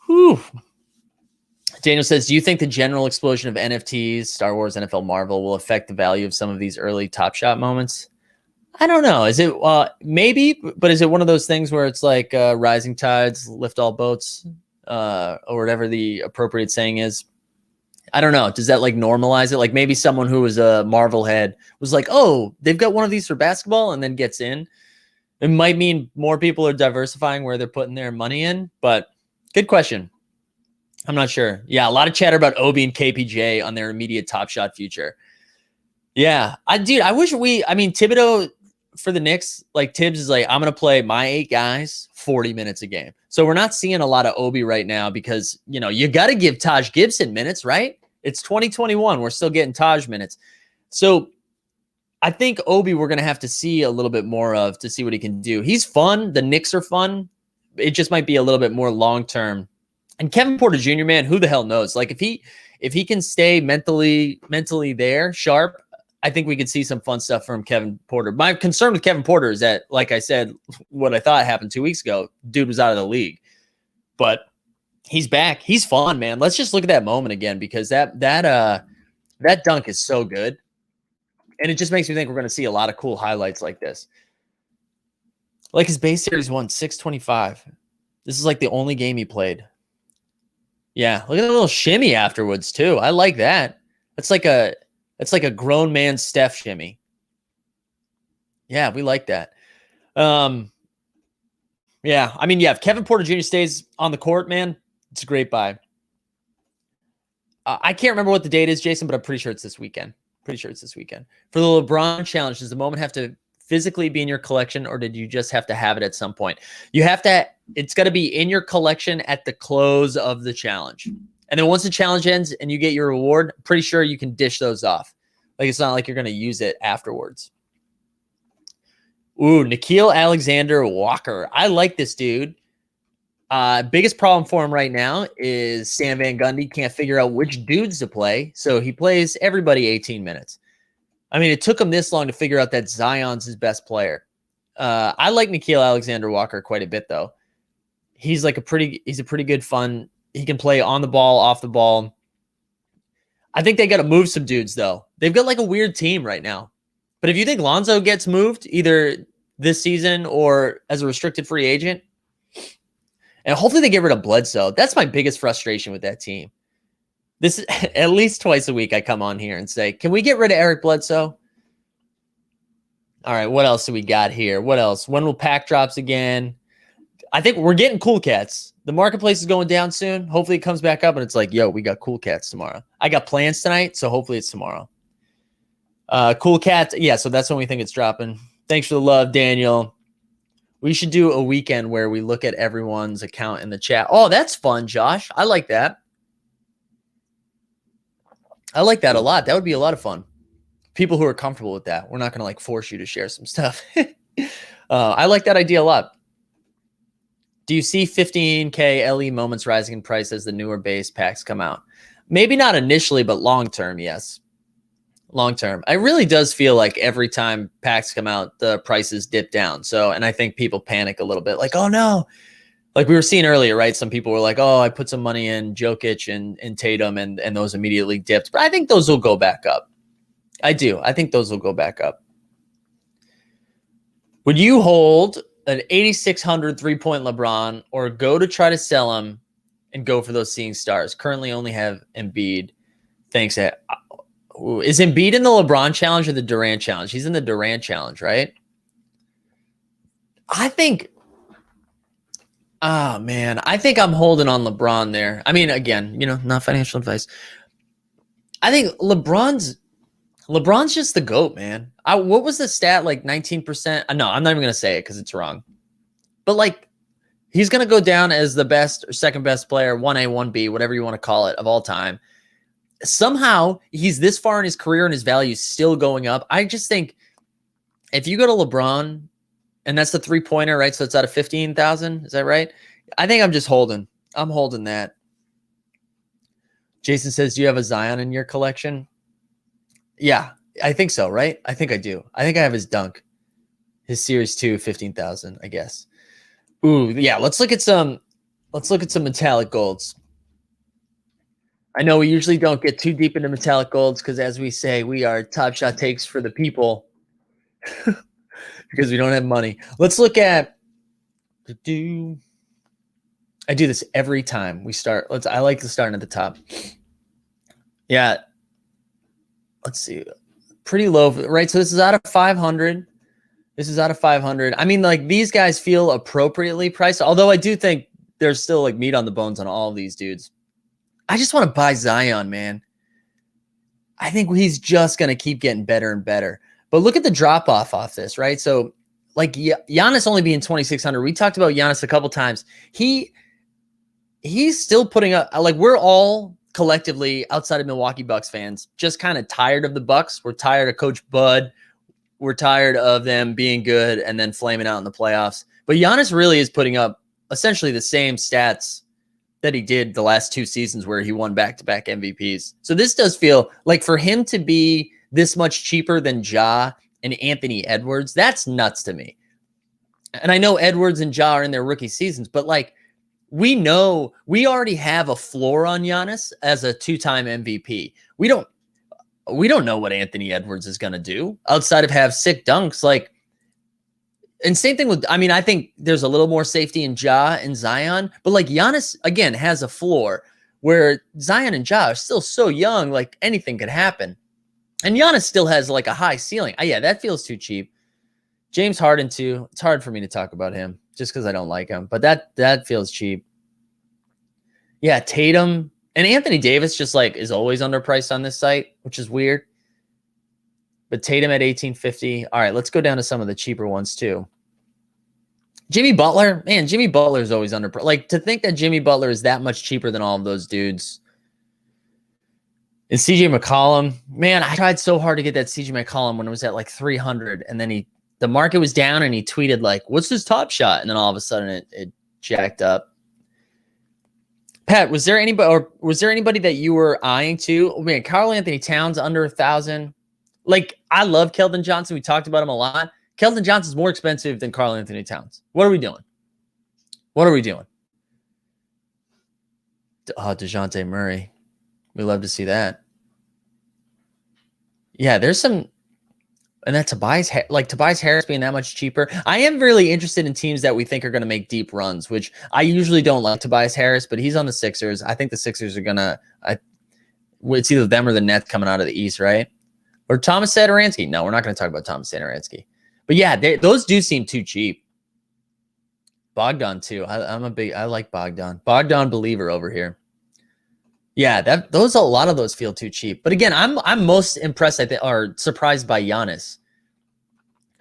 Whew. Daniel says, do you think the general explosion of NFTs, Star Wars, NFL, Marvel will affect the value of some of these early Top Shot moments? I don't know. Is it maybe, but is it one of those things where it's like rising tides lift all boats or whatever the appropriate saying is? I don't know. Does that like normalize it? Like maybe someone who was a Marvel head was like, oh, they've got one of these for basketball and then gets in. It might mean more people are diversifying where they're putting their money in, but good question. I'm not sure. Yeah, a lot of chatter about Obi and KPJ on their immediate Top Shot future. Yeah, I wish Thibodeau for the Knicks, like Tibbs is like, I'm going to play my 8 guys 40 minutes a game. So we're not seeing a lot of Obi right now because, you got to give Taj Gibson minutes, right? It's 2021. We're still getting Taj minutes. So I think Obi we're going to have to see a little bit more of to see what he can do. He's fun. The Knicks are fun. It just might be a little bit more long-term. And Kevin Porter Jr., man, who the hell knows? Like if he can stay mentally there, sharp, I think we could see some fun stuff from Kevin Porter. My concern with Kevin Porter is that, like I said, what I thought happened 2 weeks ago, dude was out of the league. But he's back. He's fun, man. Let's just look at that moment again because that dunk is so good. And it just makes me think we're going to see a lot of cool highlights like this. Like his base series won 625. This is like the only game he played. Yeah, look at the little shimmy afterwards too. I like that. It's like a grown man Steph shimmy. Yeah, we like that. Yeah, I mean, yeah, if Kevin Porter Jr. stays on the court, man, it's a great buy. I can't remember what the date is, Jason, but I'm pretty sure it's this weekend. For the LeBron challenge, does the moment have to physically be in your collection, or did you just have to have it at some point? You have to, it's got to be in your collection at the close of the challenge. And then once the challenge ends and you get your reward, pretty sure you can dish those off. Like, it's not like you're going to use it afterwards. Ooh, Nickeil Alexander-Walker. I like this dude. Biggest problem for him right now is Stan Van Gundy can't figure out which dudes to play, so he plays everybody 18 minutes. I mean, it took him this long to figure out that Zion's his best player. I like Nickeil Alexander-Walker quite a bit, though. He's a pretty good fun. He can play on the ball, off the ball. I think they got to move some dudes, though. They've got like a weird team right now. But if you think Lonzo gets moved either this season or as a restricted free agent, and hopefully they get rid of Bledsoe. That's my biggest frustration with that team. This is at least twice a week I come on here and say, can we get rid of Eric Bledsoe? All right, what else do we got here? What else? When will pack drops again? I think we're getting Cool Cats. The marketplace is going down soon. Hopefully it comes back up and it's like, yo, we got Cool Cats tomorrow. I got plans tonight, so hopefully it's tomorrow. Cool Cats. Yeah, so that's when we think it's dropping. Thanks for the love, Daniel. We should do a weekend where we look at everyone's account in the chat. Oh, that's fun, Josh. I like that. I like that a lot. That would be a lot of fun. People who are comfortable with that. We're not going to like force you to share some stuff. I like that idea a lot. Do you see 15K LE moments rising in price as the newer base packs come out? Maybe not initially, but long-term, yes. Long-term. It really does feel like every time packs come out, the prices dip down. So, and I think people panic a little bit like, oh no, like we were seeing earlier, right? Some people were like, oh, I put some money in Jokic and Tatum and those immediately dipped. But I think those will go back up. I do. I think those will go back up. Would you hold an 8,600 3-point LeBron or go to try to sell him and go for those seeing stars? Currently only have Embiid. Thanks. Is Embiid in the LeBron challenge or the Durant challenge? He's in the Durant challenge, right? I think, oh man, I think I'm holding on LeBron there. I mean, again, not financial advice. I think LeBron's just the GOAT, man. What was the stat? Like 19%? No, I'm not even going to say it because it's wrong. But like, he's going to go down as the best or second best player, 1A, 1B, whatever you want to call it, of all time. Somehow he's this far in his career and his value is still going up. I just think if you go to LeBron and that's the 3-pointer, right? So it's out of 15,000. Is that right? I think I'm just holding. I'm holding that. Jason says, do you have a Zion in your collection? Yeah, I think so, right? I think I do. I think I have his dunk. His series 2, 15,000, I guess. Ooh, yeah, let's look at some metallic golds. I know we usually don't get too deep into metallic golds because, as we say, we are Top Shot takes for the people because we don't have money. Let's look at I do this every time we start. I like to start at the top. Yeah. Let's see. Pretty low, right? So this is out of 500. This is out of 500. I mean, like, these guys feel appropriately priced, although I do think there's still like meat on the bones on all of these dudes. I just want to buy Zion, man. I think he's just going to keep getting better and better. But look at the drop-off off this, right? So, like, Giannis only being 2,600. We talked about Giannis a couple times. He's still putting up, like, we're all collectively outside of Milwaukee Bucks fans just kind of tired of the Bucks. We're tired of Coach Bud. we're tired of them being good and then flaming out in the playoffs. But Giannis really is putting up essentially the same stats that he did the last 2 seasons where he won back-to-back MVPs. So this does feel like for him to be this much cheaper than Ja and Anthony Edwards, that's nuts to me. And I know Edwards and Ja are in their rookie seasons, but like we know we already have a floor on Giannis as a 2-time MVP. We don't know what Anthony Edwards is going to do outside of have sick dunks. Like, and same thing with, I mean, I think there's a little more safety in Ja and Zion, but like Giannis again has a floor where Zion and Ja are still so young, like anything could happen. And Giannis still has like a high ceiling. Yeah, that feels too cheap. James Harden too. It's hard for me to talk about him just because I don't like him, but that feels cheap. Yeah, Tatum and Anthony Davis just like is always underpriced on this site, which is weird. But Tatum at 1850. All right, let's go down to some of the cheaper ones too. Jimmy Butler, man, Jimmy Butler is always underpriced. Like to think that Jimmy Butler is that much cheaper than all of those dudes. And CJ McCollum, man, I tried so hard to get that CJ McCollum when it was at like 300, and then the market was down, and he tweeted like, "What's his top shot?" And then all of a sudden it jacked up. Pat, was there anybody that you were eyeing to? Oh, man, Karl Anthony Towns under 1,000. Like I love Keldon Johnson. We talked about him a lot. Keldon Johnson's more expensive than Karl Anthony Towns. What are we doing? What are we doing? Oh, DeJounte Murray. We love to see that. Yeah, there's some, and that Tobias Harris being that much cheaper. I am really interested in teams that we think are going to make deep runs, which I usually don't like Tobias Harris, but he's on the Sixers. I think the Sixers are going to, it's either them or the Nets coming out of the East, right? Or Thomas Satoransky. No, we're not going to talk about Thomas Satoransky. But yeah, those do seem too cheap. Bogdan too. I like Bogdan. Bogdan believer over here. Yeah, a lot of those feel too cheap. But again, I'm most impressed, I think, or surprised by Giannis.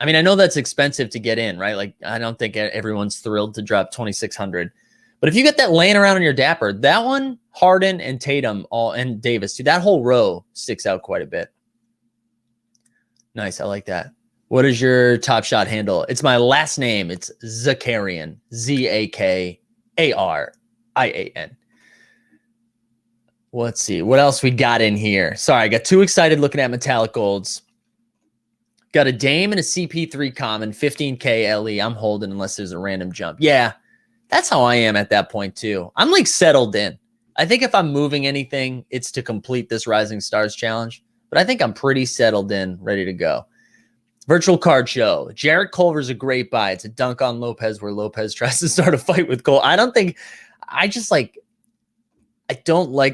I mean, I know that's expensive to get in, right? Like, I don't think everyone's thrilled to drop 2,600. But if you get that laying around on your Dapper, that one, Harden and Tatum, and Davis, dude, that whole row sticks out quite a bit. Nice, I like that. What is your Top Shot handle? It's my last name. It's Zakarian, Zakarian. Let's see what else we got in here. Sorry, I got too excited looking at metallic golds. Got a Dame and a CP3 common, 15K LE. I'm holding unless there's a random jump. Yeah, that's how I am at that point too. I'm like settled in. I think if I'm moving anything, it's to complete this Rising Stars challenge. But I think I'm pretty settled in, ready to go. Virtual card show. Jarrett Culver's a great buy. It's a dunk on Lopez where Lopez tries to start a fight with Cole. I don't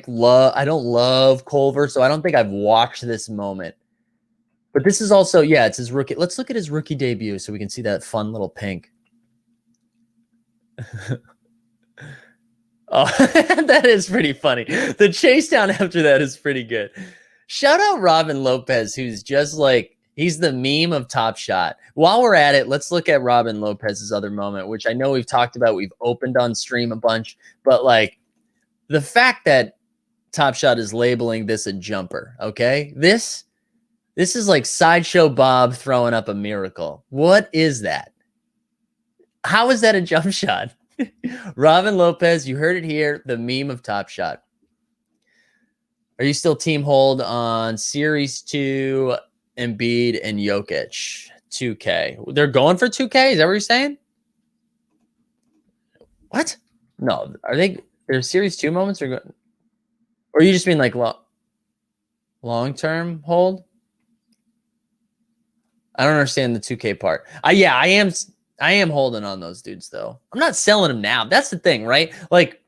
love Culver, so I don't think I've watched this moment. But this is also, yeah, it's his rookie. Let's look at his rookie debut so we can see that fun little pink. Oh, that is pretty funny. The chase down after that is pretty good. Shout out Robin Lopez, who's just like, he's the meme of Top Shot. While we're at it, let's look at Robin Lopez's other moment, which I know we've talked about. We've opened on stream a bunch, but like the fact that Top Shot is labeling this a jumper, okay? This is like Sideshow Bob throwing up a miracle. What is that? How is that a jump shot? Robin Lopez, you heard it here, the meme of Top Shot. Are you still team hold on Series 2, Embiid and Jokic? 2K. They're going for 2K? Is that what you're saying? What? No. Are their Series 2 moments? Or you just mean like long-term hold? I don't understand the 2K part. Yeah, I am holding on those dudes, though. I'm not selling them now. That's the thing, right? Like,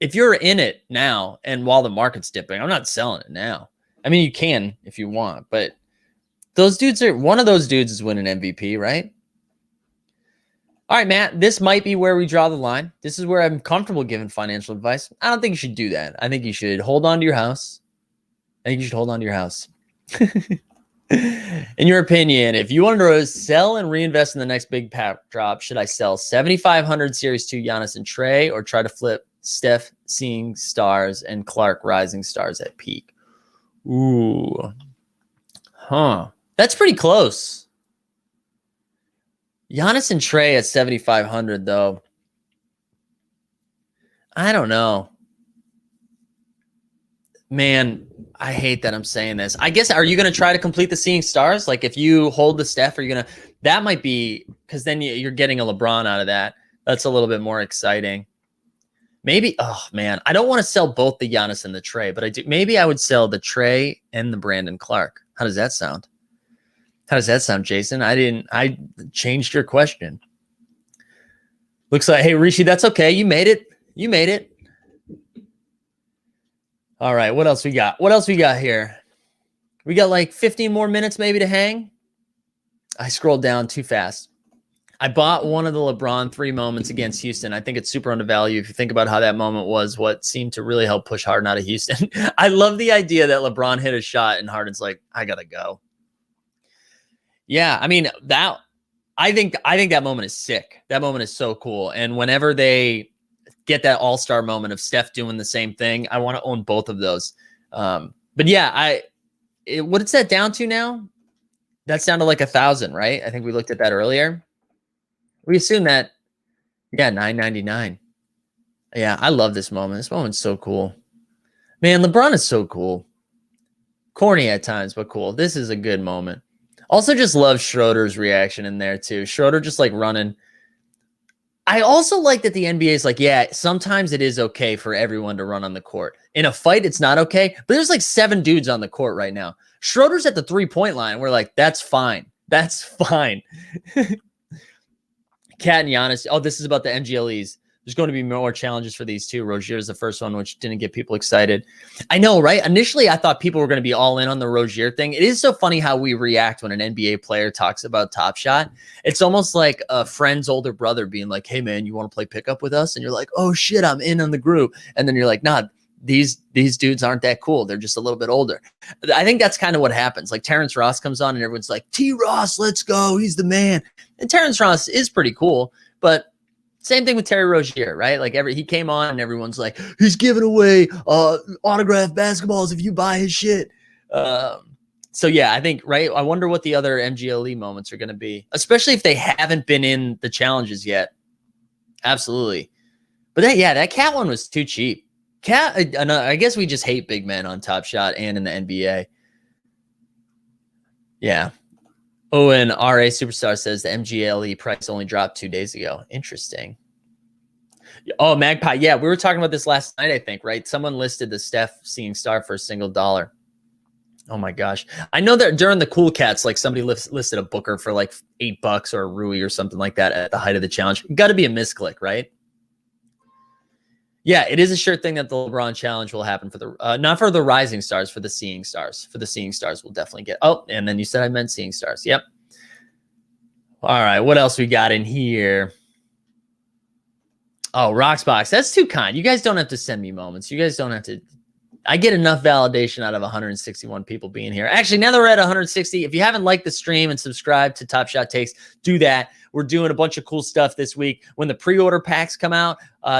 if you're in it now and while the market's dipping, I'm not selling it now. I mean, you can if you want, but one of those dudes is winning MVP, right? All right, Matt, this might be where we draw the line. This is where I'm comfortable giving financial advice. I don't think you should do that. I think you should hold on to your house. In your opinion, if you wanted to sell and reinvest in the next big pack drop, should I sell 7,500 Series 2 Giannis and Trey, or try to flip Steph Seeing Stars and Clark Rising Stars at peak? Ooh. Huh. That's pretty close. Giannis and Trey at 7,500 though. I don't know. Man, I hate that I'm saying this. I guess, are you going to try to complete the Seeing Stars? Like if you hold the Steph, are you going to, that might be, because then you're getting a LeBron out of that. That's a little bit more exciting. Maybe, oh man, I don't want to sell both the Giannis and the Trey, but I do. Maybe I would sell the Trey and the Brandon Clark. How does that sound? How does that sound, Jason? I changed your question. Looks like, hey, Rishi, that's okay. You made it. You made it. All right, what else we got? What else we got here? We got like 15 more minutes maybe to hang. I scrolled down too fast. I bought one of the LeBron 3 moments against Houston. I think it's super undervalued. If you think about how that moment was what seemed to really help push Harden out of Houston. I love the idea that LeBron hit a shot and Harden's like, I got to go. Yeah, I mean, that I think that moment is sick. That moment is so cool. And whenever they get that all-star moment of Steph doing the same thing, I want to own both of those. But yeah, what's that down to now? That's down to like 1,000, right? I think we looked at that earlier. We assume that, yeah, 999. Yeah, I love this moment. This moment's so cool. Man, LeBron is so cool. Corny at times, but cool. This is a good moment. Also just love Schroeder's reaction in there too. Schroeder just like running. I also like that the NBA is like, yeah, sometimes it is okay for everyone to run on the court. In a fight, it's not okay, but there's like 7 dudes on the court right now. Schroeder's at the 3-point line. We're like, that's fine. That's fine. Cat and Giannis. Oh, this is about the MGLEs. There's going to be more challenges for these too. Rozier is the first one, which didn't get people excited. I know, right? Initially, I thought people were going to be all in on the Rozier thing. It is so funny how we react when an NBA player talks about Top Shot. It's almost like a friend's older brother being like, hey, man, you want to play pickup with us? And you're like, oh, shit, I'm in on the group. And then you're like, nah, these dudes aren't that cool. They're just a little bit older. I think that's kind of what happens. Like Terrence Ross comes on and everyone's like, T-Ross, let's go. He's the man. And Terrence Ross is pretty cool, but same thing with Terry Rozier, right? Like he came on and everyone's like, he's giving away autographed basketballs if you buy his shit. So yeah, I think, right? I wonder what the other MGLE moments are going to be, especially if they haven't been in the challenges yet. Absolutely. But that Cat one was too cheap. Cat, I guess we just hate big men on Top Shot and in the NBA. Yeah. Oh, and RA Superstar says the MGLE price only dropped 2 days ago. Interesting. Oh, Magpie. Yeah, we were talking about this last night, I think, right? Someone listed the Steph Seeing Star for $1. Oh my gosh. I know that during the Cool Cats, like somebody listed a Booker for like $8 or a Rui or something like that at the height of the challenge. Got to be a misclick, right? Yeah, it is a sure thing that the LeBron challenge will happen for the not for the Rising Stars, for the Seeing Stars. For the Seeing Stars, we'll definitely get. Oh, and then you said I meant Seeing Stars. Yep. All right, what else we got in here? Oh, Roxbox. That's too kind. You guys don't have to send me moments. You guys don't have to. I get enough validation out of 161 people being here. Actually, now that we're at 160, if you haven't liked the stream and subscribed to Top Shot Takes, do that. We're doing a bunch of cool stuff this week. When the pre-order packs come out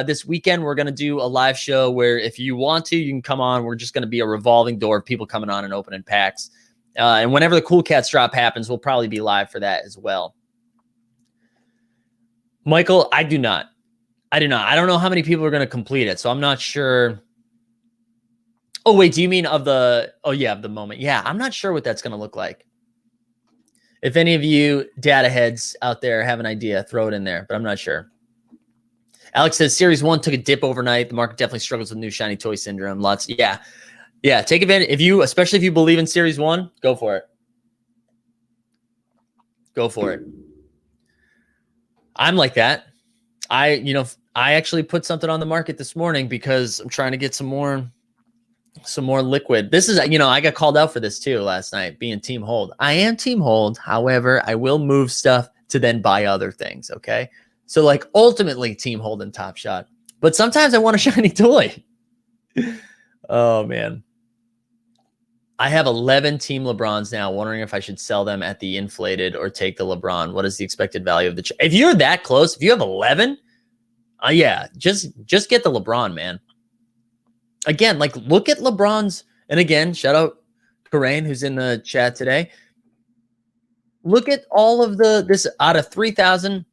this weekend, we're going to do a live show where if you want to, you can come on. We're just going to be a revolving door of people coming on and opening packs. And whenever the Cool Cats drop happens, we'll probably be live for that as well. Michael, I do not. I don't know how many people are going to complete it, so I'm not sure. Oh, wait, do you mean of the, of the moment? Yeah, I'm not sure what that's going to look like. If any of you data heads out there have an idea, throw it in there, but I'm not sure. Alex says Series 1 took a dip overnight. The market definitely struggles with new shiny toy syndrome. Lots. Yeah, take advantage. Especially if you believe in Series 1, go for it. Go for it. I'm like that. I actually put something on the market this morning because I'm trying to get some more liquid. This is, I got called out for this too last night, being team hold. I am team hold. However, I will move stuff to then buy other things. Okay. So like ultimately team hold and Top Shot, but sometimes I want a shiny toy. Oh man. I have 11 team LeBrons now, wondering if I should sell them at the inflated or take the LeBron. What is the expected value of the, if you're that close, if you have 11, yeah, just get the LeBron, man. Again, like, look at LeBron's, and again, shout out Karain, who's in the chat today. Look at all of this out of 3,000,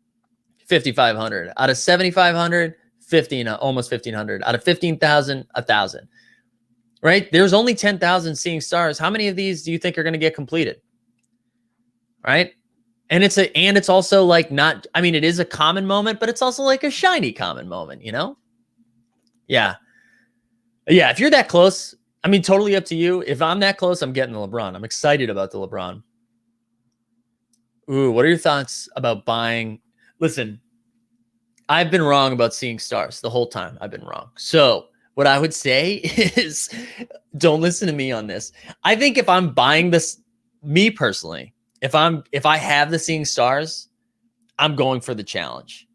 5,500. Out of 7,500, 15, almost 1,500. Out of 15,000, 1,000. Right? There's only 10,000 seeing stars. How many of these do you think are going to get completed? Right? And it's also like not, I mean, it is a common moment, but it's also like a shiny common moment, you know? Yeah. Yeah. If you're that close, I mean, totally up to you. If I'm that close, I'm getting the LeBron. I'm excited about the LeBron. Ooh, what are your thoughts about buying? Listen, I've been wrong about seeing stars the whole time. I've been wrong. So what I would say is don't listen to me on this. I think if I'm buying this, me personally, if I have the seeing stars, I'm going for the challenge.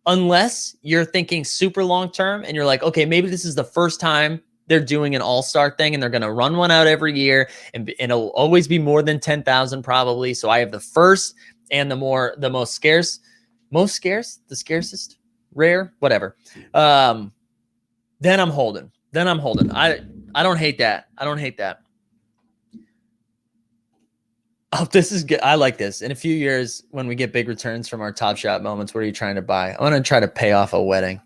Unless you're thinking super long term and you're like, okay, maybe this is the first time they're doing an all-star thing and they're going to run one out every year and it'll always be more than 10,000 probably. So I have the first and the most scarce, the scarcest, rare, whatever. Then I'm holding. I don't hate that. I don't hate that. Oh, this is good. I like this. In a few years, when we get big returns from our Top Shot moments, what are you trying to buy? I want to try to pay off a wedding.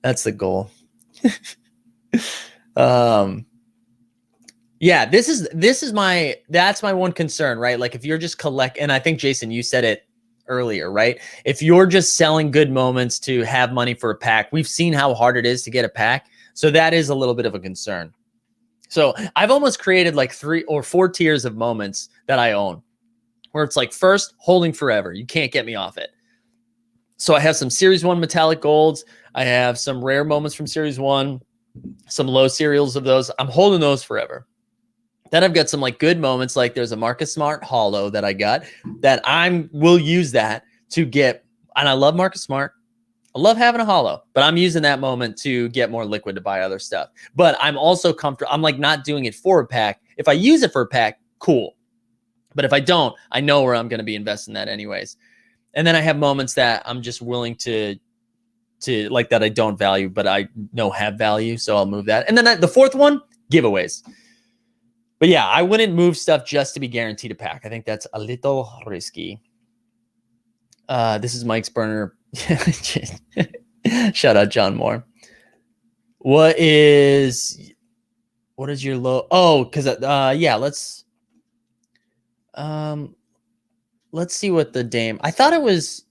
That's the goal. Yeah, that's my one concern, right? Like if you're just and I think Jason, you said it earlier, right? If you're just selling good moments to have money for a pack, we've seen how hard it is to get a pack. So that is a little bit of a concern. So I've almost created like 3 or 4 tiers of moments that I own where it's like first holding forever. You can't get me off it. So I have some Series 1 metallic golds. I have some rare moments from Series 1, some low serials of those. I'm holding those forever. Then I've got some like good moments. Like there's a Marcus Smart holo that I got that will use that to get, and I love Marcus Smart. I love having a holo, but I'm using that moment to get more liquid to buy other stuff. But I'm also comfortable. I'm like not doing it for a pack. If I use it for a pack, cool. But if I don't, I know where I'm going to be investing that anyways. And then I have moments that I'm just willing to like that I don't value, but I know have value. So I'll move that. And then the fourth one, giveaways. But yeah, I wouldn't move stuff just to be guaranteed a pack. I think that's a little risky. This is Mike's burner. Shout out John Moore. What is your low? Oh, because yeah, let's see what the Dame. I thought it was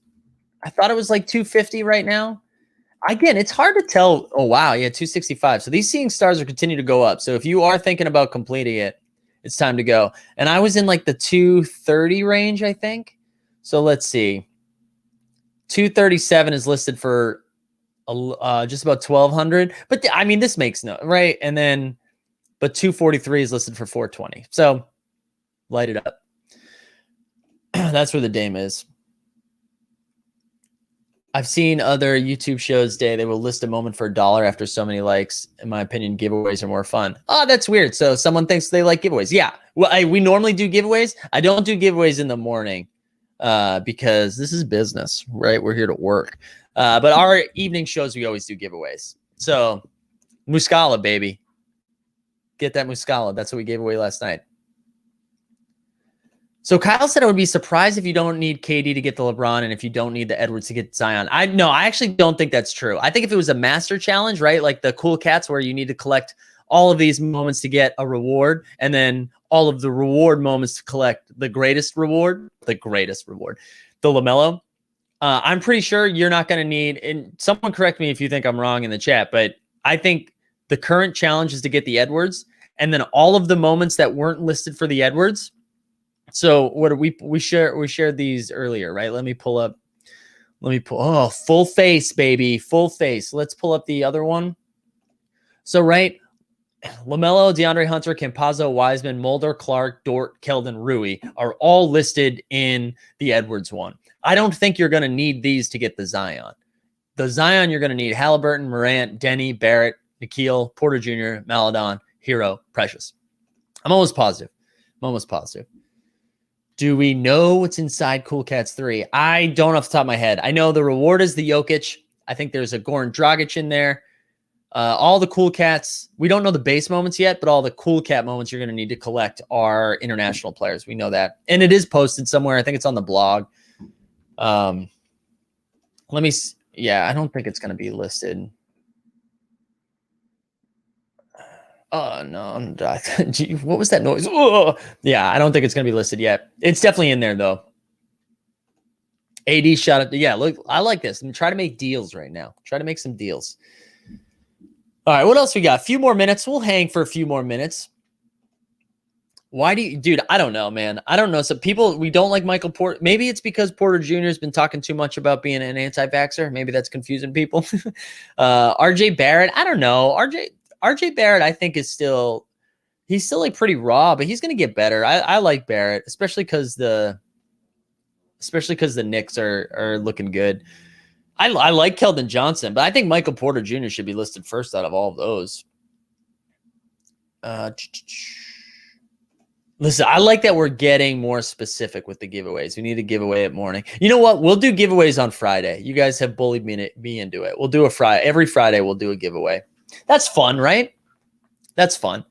like 250 right now. Again, it's hard to tell. Oh wow, yeah, 265. So these seeing stars are continuing to go up. So if you are thinking about completing it, it's time to go. And I was in like the 230 range, I think. So let's see. 237 is listed for just about 1,200. But I mean, this makes no right. And then, but 243 is listed for 420. So light it up. That's where the Dame is. I've seen other YouTube shows today. They will list a moment for $1 after so many likes. In my opinion, giveaways are more fun. Oh, that's weird. So someone thinks they like giveaways. Yeah. Well, we normally do giveaways. I don't do giveaways in the morning because this is business, right? We're here to work. But our evening shows, we always do giveaways. So Muscala, baby. Get that Muscala. That's what we gave away last night. So Kyle said I would be surprised if you don't need KD to get the LeBron and if you don't need the Edwards to get Zion. I actually don't think that's true. I think if it was a master challenge, right, like the Cool Cats where you need to collect all of these moments to get a reward and then all of the reward moments to collect the greatest reward, the LaMelo, I'm pretty sure you're not going to need, and someone correct me if you think I'm wrong in the chat, but I think the current challenge is to get the Edwards and then all of the moments that weren't listed for the Edwards. So what we shared these earlier, right? Let me pull, oh, full face, baby, full face. Let's pull up the other one. So, right, LaMelo, DeAndre Hunter, Campazzo, Wiseman, Mulder, Clark, Dort, Keldon, Rui are all listed in the Edwards one. I don't think you're going to need these to get the Zion. The Zion, you're going to need Halliburton, Morant, Denny, Barrett, Nikhil, Porter Jr., Maladon, Hero, Precious. I'm almost positive. Do we know what's inside Cool Cats 3? I don't off the top of my head. I know the reward is the Jokic. I think there's a Goran Dragic in there. All the cool cats, we don't know the base moments yet, but all the cool cat moments you're going to need to collect are international players. We know that. And it is posted somewhere. I think it's on the blog. Let me see. Yeah, I don't think it's going to be listed. Oh, no. Gee, what was that noise? Oh, yeah, I don't think it's going to be listed yet. It's definitely in there, though. AD shot up. Yeah, look, I like this. I'm trying to make deals right now. Try to make some deals. All right, what else we got? A few more minutes. We'll hang for a few more minutes. Why do you, dude? I don't know, man. I don't know. So people, we don't like Michael Porter. Maybe it's because Porter Jr. has been talking too much about being an anti-vaxxer. Maybe that's confusing people. RJ Barrett, I don't know. RJ Barrett, I think he's still like pretty raw, but he's gonna get better. I like Barrett, especially because the Knicks are looking good. I like Keldon Johnson, but I think Michael Porter Jr. should be listed first out of all of those. Listen, I like that we're getting more specific with the giveaways. We need a giveaway at morning. You know what? We'll do giveaways on Friday. You guys have bullied me into it. We'll do a Friday. Every Friday we'll do a giveaway. That's fun, right? That's fun.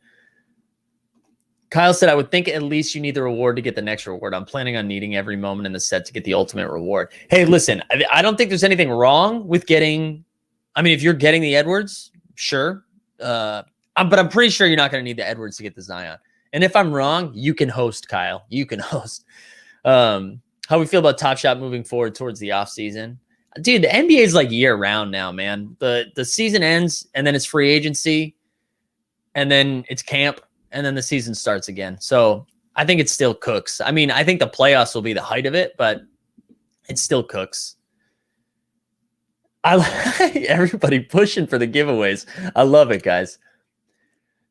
Kyle said, I would think at least you need the reward to get the next reward. I'm planning on needing every moment in the set to get the ultimate reward. Hey, listen, I don't think there's anything wrong with getting, I mean, if you're getting the Edwards, sure. But I'm pretty sure you're not going to need the Edwards to get the Zion. And if I'm wrong, you can host, Kyle. You can host. How we feel about Top Shot moving forward towards the offseason. Dude, the NBA is like year round now, man. The season ends, and then it's free agency, and then it's camp, and then the season starts again. So I think it still cooks. I mean, I think the playoffs will be the height of it, but it still cooks. I like everybody pushing for the giveaways. I love it, guys.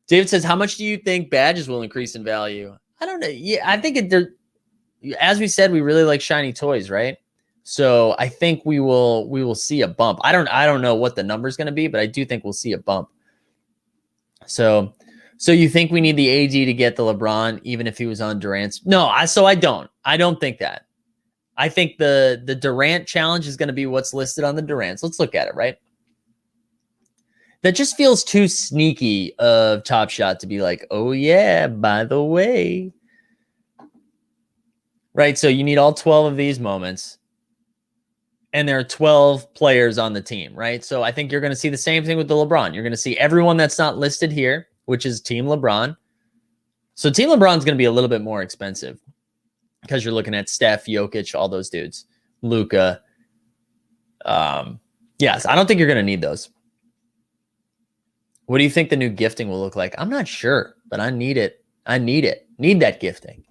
David says, how much do you think badges will increase in value? I don't know. Yeah, I think as we said, we really like shiny toys, right? So I think we will see a bump. I don't know what the number is going to be, but I do think we'll see a bump. So you think we need the AD to get the LeBron, even if he was on Durant's? No, I don't think that. I think the Durant challenge is going to be what's listed on the Durant's. Let's look at it, right? That just feels too sneaky of Top Shot to be like, oh yeah, by the way. Right, so you need all 12 of these moments. And there are 12 players on the team, right? So I think you're going to see the same thing with the LeBron. You're going to see everyone that's not listed here, which is Team LeBron. So Team LeBron's going to be a little bit more expensive because you're looking at Steph, Jokic, all those dudes, Luka. Yes, I don't think you're going to need those. What do you think the new gifting will look like? I'm not sure, but I need it. Need that gifting.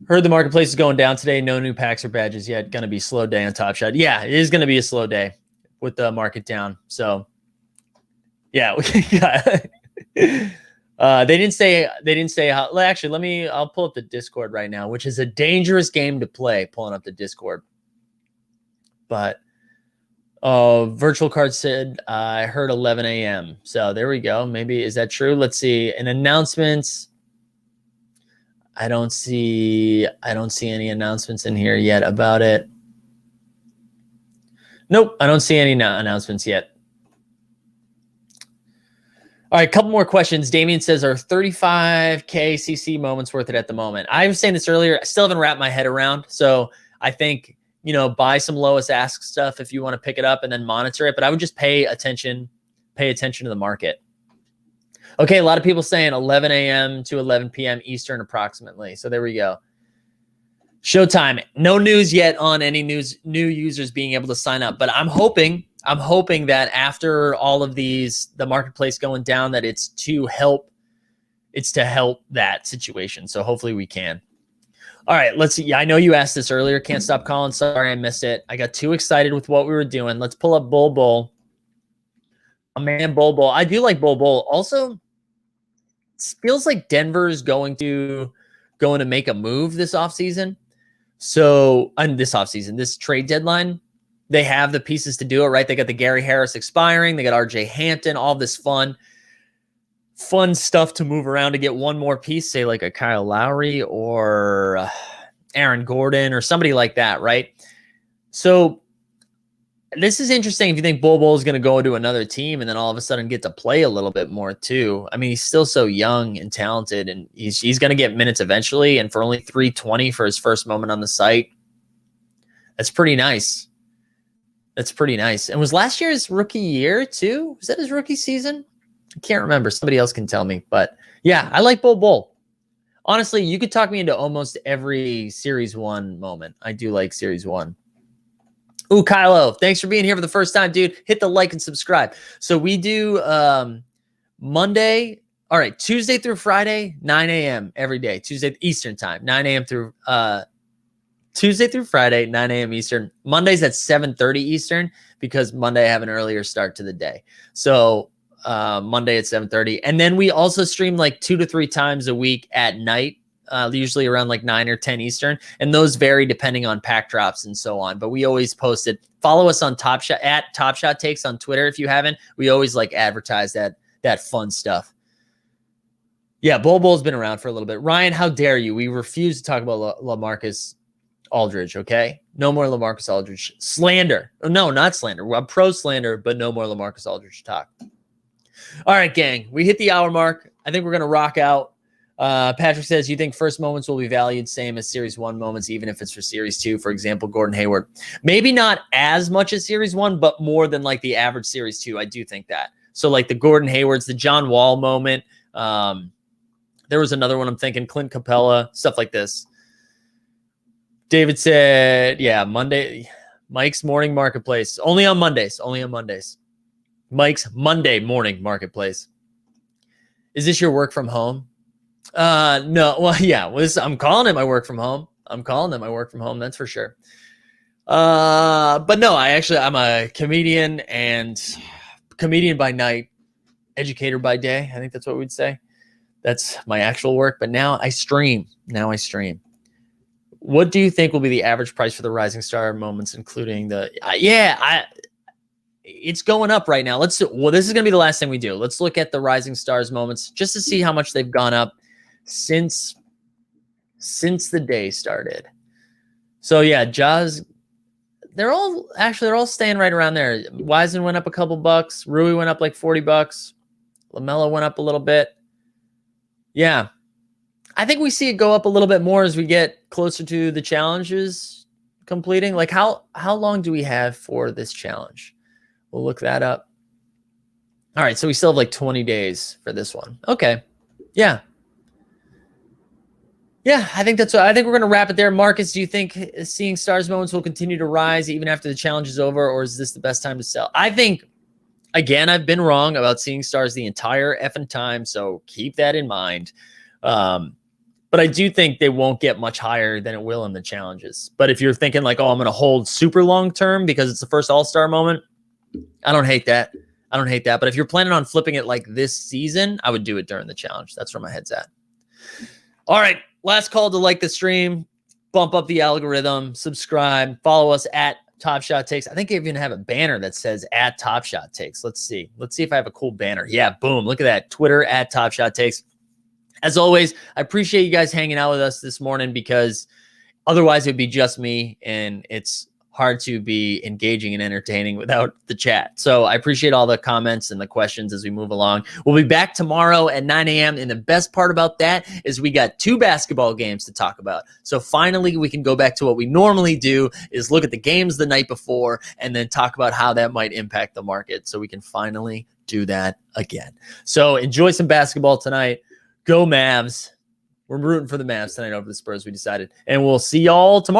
Heard the marketplace is going down today. No new packs or badges yet. Going to be a slow day on Top Shot. Yeah, it is going to be a slow day with the market down. So, yeah. They didn't say how. Actually, I'll pull up the Discord right now, which is a dangerous game to play, pulling up the Discord. But Virtual Card said, I heard 11 a.m. So there we go. Maybe, is that true? Let's see. And announcements. I don't see any announcements in here yet about it. Nope, I don't see any announcements yet. All right, a couple more questions. Damien says, are 35K CC moments worth it at the moment? I was saying this earlier. I still haven't wrapped my head around. So I think, buy some lowest ask stuff if you want to pick it up and then monitor it. But I would just pay attention to the market. Okay, a lot of people saying 11 a.m. to 11 p.m. Eastern approximately. So there we go. Showtime. No news yet on any new users being able to sign up, but I'm hoping that after all of these, the marketplace going down, that it's to help that situation. So hopefully we can. All right, let's see. Yeah, I know you asked this earlier. Can't stop calling. Sorry, I missed it. I got too excited with what we were doing. Let's pull up Bol Bol. A man, Bol Bol. I do like Bol Bol. Also, it feels like Denver's going to make a move this offseason. So, this trade deadline, they have the pieces to do it, right? They got the Gary Harris expiring. They got RJ Hampton, all this fun stuff to move around to get one more piece, say like a Kyle Lowry or Aaron Gordon or somebody like that, right? So This is interesting if you think Bol Bol is going to go to another team and then all of a sudden get to play a little bit more too. I mean, he's still so young and talented, and he's going to get minutes eventually. And for only 320 for his first moment on the site, that's pretty nice. That's pretty nice. And was last year's rookie year too? Was that his rookie season? I can't remember. Somebody else can tell me. But yeah, I like Bol Bol. Honestly, you could talk me into almost every Series 1 moment. I do like Series 1. Ooh, Kylo, thanks for being here for the first time, dude. Hit the like and subscribe. So we do Monday, all right, Tuesday through Friday, 9 a.m. every day, Tuesday Eastern time, 9 a.m. through Tuesday through Friday, 9 a.m. Eastern. Mondays at 7:30 Eastern because Monday I have an earlier start to the day. So Monday at 7:30. And then we also stream like 2 to 3 times a week at night. Usually around like 9 or 10 Eastern. And those vary depending on pack drops and so on. But we always post it. Follow us on Top Shot at Top Shot Takes on Twitter if you haven't. We always like advertise that fun stuff. Yeah, Bol Bol's been around for a little bit. Ryan, how dare you? We refuse to talk about LaMarcus Aldridge, okay? No more LaMarcus Aldridge. Slander. No, not slander. I'm pro slander, but no more LaMarcus Aldridge talk. All right, gang. We hit the hour mark. I think we're going to rock out. Patrick says, you think first moments will be valued same as Series 1 moments, even if it's for Series 2, for example, Gordon Hayward. Maybe not as much as Series 1, but more than like the average Series 2. I do think that. So like the Gordon Haywards, the John Wall moment. There was another one I'm thinking, Clint Capella, stuff like this. David said, yeah, Monday, Mike's morning marketplace. Only on Mondays. Only on Mondays. Mike's Monday morning marketplace. Is this your work from home? No, well, yeah, I'm calling it my work from home. That's for sure. But no, I'm a comedian and comedian by night, educator by day. I think that's what we'd say. That's my actual work. But now I stream. What do you think will be the average price for the Rising Star moments, including the, it's going up right now. This is going to be the last thing we do. Let's look at the Rising Stars moments just to see how much they've gone up since the day started. So yeah, Jaws, they're all staying right around there. Wiseman went up a couple bucks. Rui went up like $40. LaMelo went up a little bit. Yeah. I think we see it go up a little bit more as we get closer to the challenges completing. Like how long do we have for this challenge? We'll look that up. All right, so we still have like 20 days for this one. Okay. Yeah. Yeah, I think we're going to wrap it there. Marcus, do you think seeing stars moments will continue to rise even after the challenge is over, or is this the best time to sell? I think, again, I've been wrong about seeing stars the entire effing time, so keep that in mind. But I do think they won't get much higher than it will in the challenges. But if you're thinking like, oh, I'm going to hold super long term because it's the first All-Star moment, I don't hate that. But if you're planning on flipping it like this season, I would do it during the challenge. That's where my head's at. All right. Last call to like the stream, bump up the algorithm, subscribe, follow us at Top Shot Takes. I think I even have a banner that says at Top Shot Takes. Let's see if I have a cool banner. Yeah, boom. Look at that. Twitter at Top Shot Takes. As always, I appreciate you guys hanging out with us this morning because otherwise it would be just me, and it's hard to be engaging and entertaining without the chat. So I appreciate all the comments and the questions as we move along. We'll be back tomorrow at 9 a.m. And the best part about that is we got 2 basketball games to talk about. So finally we can go back to what we normally do, is look at the games the night before and then talk about how that might impact the market. So we can finally do that again. So enjoy some basketball tonight. Go Mavs. We're rooting for the Mavs tonight over the Spurs, we decided. And we'll see y'all tomorrow.